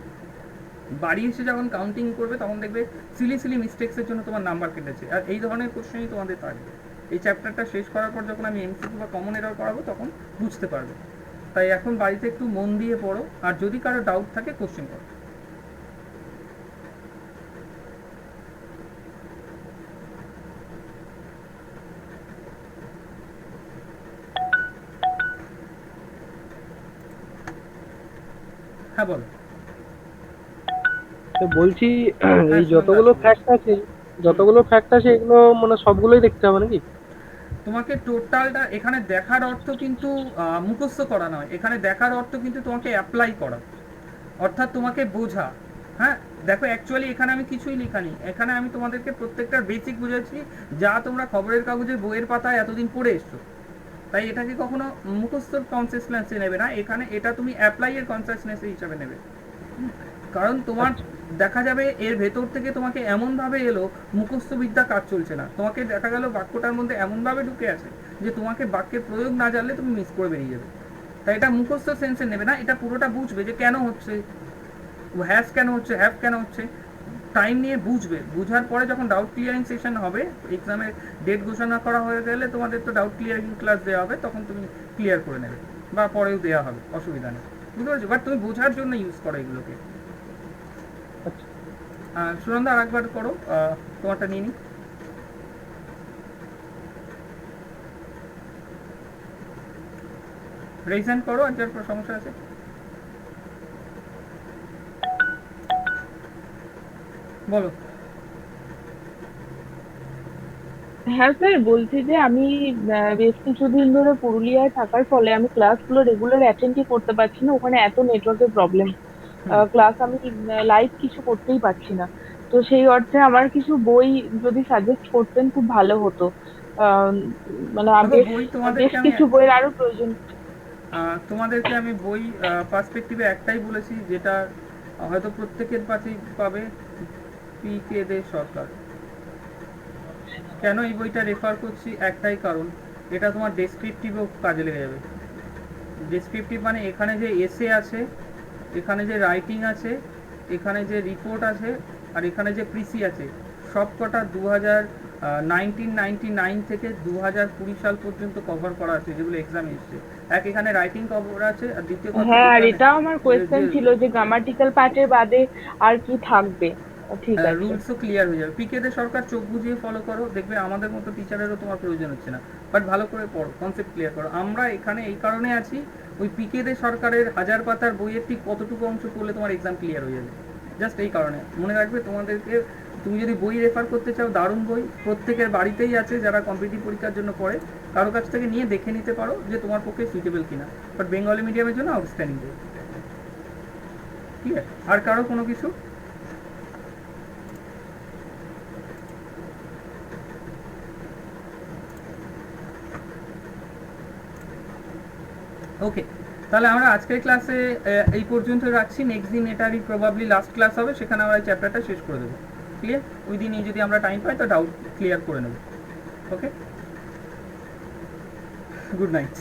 বাড়ি এসে যখন কাউন্টিং করবে তখন দেখবে সিলি সিলি মিস্টেক্সের জন্য তোমার নাম্বার কেটেছে। আর এই ধরনের কোশ্চেনই তোমাদের থাকবে। এই চ্যাপ্টারটা শেষ করার পর যখন আমি এমসিকিউ বা কমন এরর করাবো তখন বুঝতে পারবে। তাই এখন বাড়িতে একটু মন দিয়ে পড়ো, আর যদি কারো ডাউট থাকে কোশ্চেন করো। হ্যাঁ বলো। তো বলছি হ্যাঁ এই সুনন্দা, যতগুলো ফ্যাক্ট আছে এগুলো মানে সবগুলোই দেখতে হবে নাকি? তোমাকে টোটালটা এখানে দেখার অর্থ কিন্তু মুখস্থ করা নয়, এখানে দেখার অর্থ কিন্তু তোমাকে অ্যাপ্লাই করা, অর্থাৎ তোমাকে বোঝা। হ্যাঁ দেখো, অ্যাকচুয়ালি এখানে আমি কিছুই লেখানি, এখানে আমি তোমাদেরকে প্রত্যেকটার বেসিক বুঝাচ্ছি, যা তোমরা খবরের কাগজে বইয়ের পাতায় এতদিন পড়ে এসছো। তাই এটাকে কখনো মুখস্থর কনসিস্টেন্সি নেবে না, এখানে এটা তুমি অ্যাপ্লাইয়ের কনসিস্টেন্সি হিসাবে নেবে। কারণ তোমার আচ্ছা। দেখা যাবে এর ভেতর থেকে তোমাকে এমনভাবে এলো মুখস্থ বিদ্যা কাজ চলছে না, তোমাকে দেখা গেল বাক্যটার মধ্যে এমনভাবে ঢুকে আছে যে তোমাকে বাক্যের প্রয়োগ না জানলে তুমি মিস করে বেরিয়ে যাবে। তাই এটা মুখস্থ সেন্সে নেবে না, এটা পুরোটা বুঝবে যে কেন হচ্ছে, হ্যাজ কেন হচ্ছে, হ্যাভ কেন হচ্ছে, টাইম নিয়ে বুঝবে। বুঝার পরে যখন ডাউট ক্লিয়ারিং সেশন হবে, এক্সামের ডেট ঘোষণা করা হয়ে গেলে তোমাদের তো ডাউট ক্লিয়ারিং ক্লাস দেওয়া হবে, তখন তুমি ক্লিয়ার করে নেবে, বা পরেও দেওয়া হবে, অসুবিধা নেই। বুঝতে পারছো? বাট তুমি বোঝার জন্য ইউজ করো এগুলোকে। আচ্ছা। সুনন্দা আর একবার করো, তোমারটা নিয়ে নি। রেজিস্ট্রেশন করো, আর যার সমস্যা আছে বলো। হ্যাঁ স্যার, বলছি যে আমি বেশ কিছুদিন ধরে পুরুলিয়ায় থাকার ফলে আমি ক্লাসগুলো রেগুলার অ্যাটেন্ডই করতে পারছি না, ওখানে এত নেটওয়ার্কের প্রবলেম। হুম। ক্লাস আমি লাইভ কিছু করতেই পারছি না। তো সেই অর্থে আমার কিছু বই যদি সাজেস্ট করতেন খুব ভালো হতো। আহ, মানে দেখো বেশ বই বেশ তোমাদেরকে আমি কিছু বইয়ের আরো প্রয়োজন। বই পার্সপেক্টিভে একটাই বলেছি, যেটা হয়তো প্রত্যেকের কাছেই পাবে, পি.কে. দে সরকার। কেন এই বইটা রেফার করছি, একটাই কারণ, এটা তোমার ডেসক্রিপটিভেও কাজে লেগে যাবে। ডেসক্রিপটিভ মানে এখানে যে এসে আছে, এখানে যে রাইটিং আছে, এখানে যে রিপোর্ট আছে, আর এখানে যে প্রিসি আছে, সব কটা 1999 থেকে 2020 সাল পর্যন্ত কভার করা আছে, যেগুলো এক্সামে এসছে। এখানে রাইটিং কভার আছে, আর দ্বিতীয় কথা হ্যাঁ, আর এখানে এটাও আমার কোয়েশ্চেন যে ছিল যে গ্রামাটিক্যাল পার্টের বাদে আর কি থাকবে। ঠিক আছে। রুলসও ক্লিয়ার হয়ে যাবে। পি.কে. দে সরকার চোখ বুঝিয়ে ফলো করো, দেখবে আমাদের মতো টিচারেরও তোমার প্রয়োজন হচ্ছে না। বাট ভালো করে পড়ো, কনসেপ্ট ক্লিয়ার করো। আমরা এখানে এই কারণে আছি, ওই পি.কে. দে সরকারের 1000 পাতার বইয়ের ঠিক কতটুকু অংশ পড়লে তোমার এক্সাম ক্লিয়ার হয়ে যাবে, জাস্ট এই কারণে। মনে রাখবে তোমাদেরকে, তুমি যদি বই রেফার করতে চাও, দারুণ বই প্রত্যেকের বাড়িতেই আছে, যারা কম্পিটিটিভ পরীক্ষার জন্য পড়ে, কারো কাছ থেকে নিয়ে দেখে নিতে পারো যে তোমার পক্ষে সুইটেবল কিনা। বাট বেঙ্গলি মিডিয়ামের জন্য আউটস্ট্যান্ডিং বই। ঠিক আছে? আর কারো কোনো কিছু? ওকে, তাহলে আমরা আজকের ক্লাসে এই পর্যন্ত রাখছি। নেক্সট দিন এটারই প্রবাবলি লাস্ট ক্লাস হবে, সেখানে আমরা এই চ্যাপ্টারটা শেষ করে দেবো। ক্লিয়ার? ওই দিনই যদি আমরা টাইম পাই তো ডাউট ক্লিয়ার করে নেব। ওকে, গুড নাইট।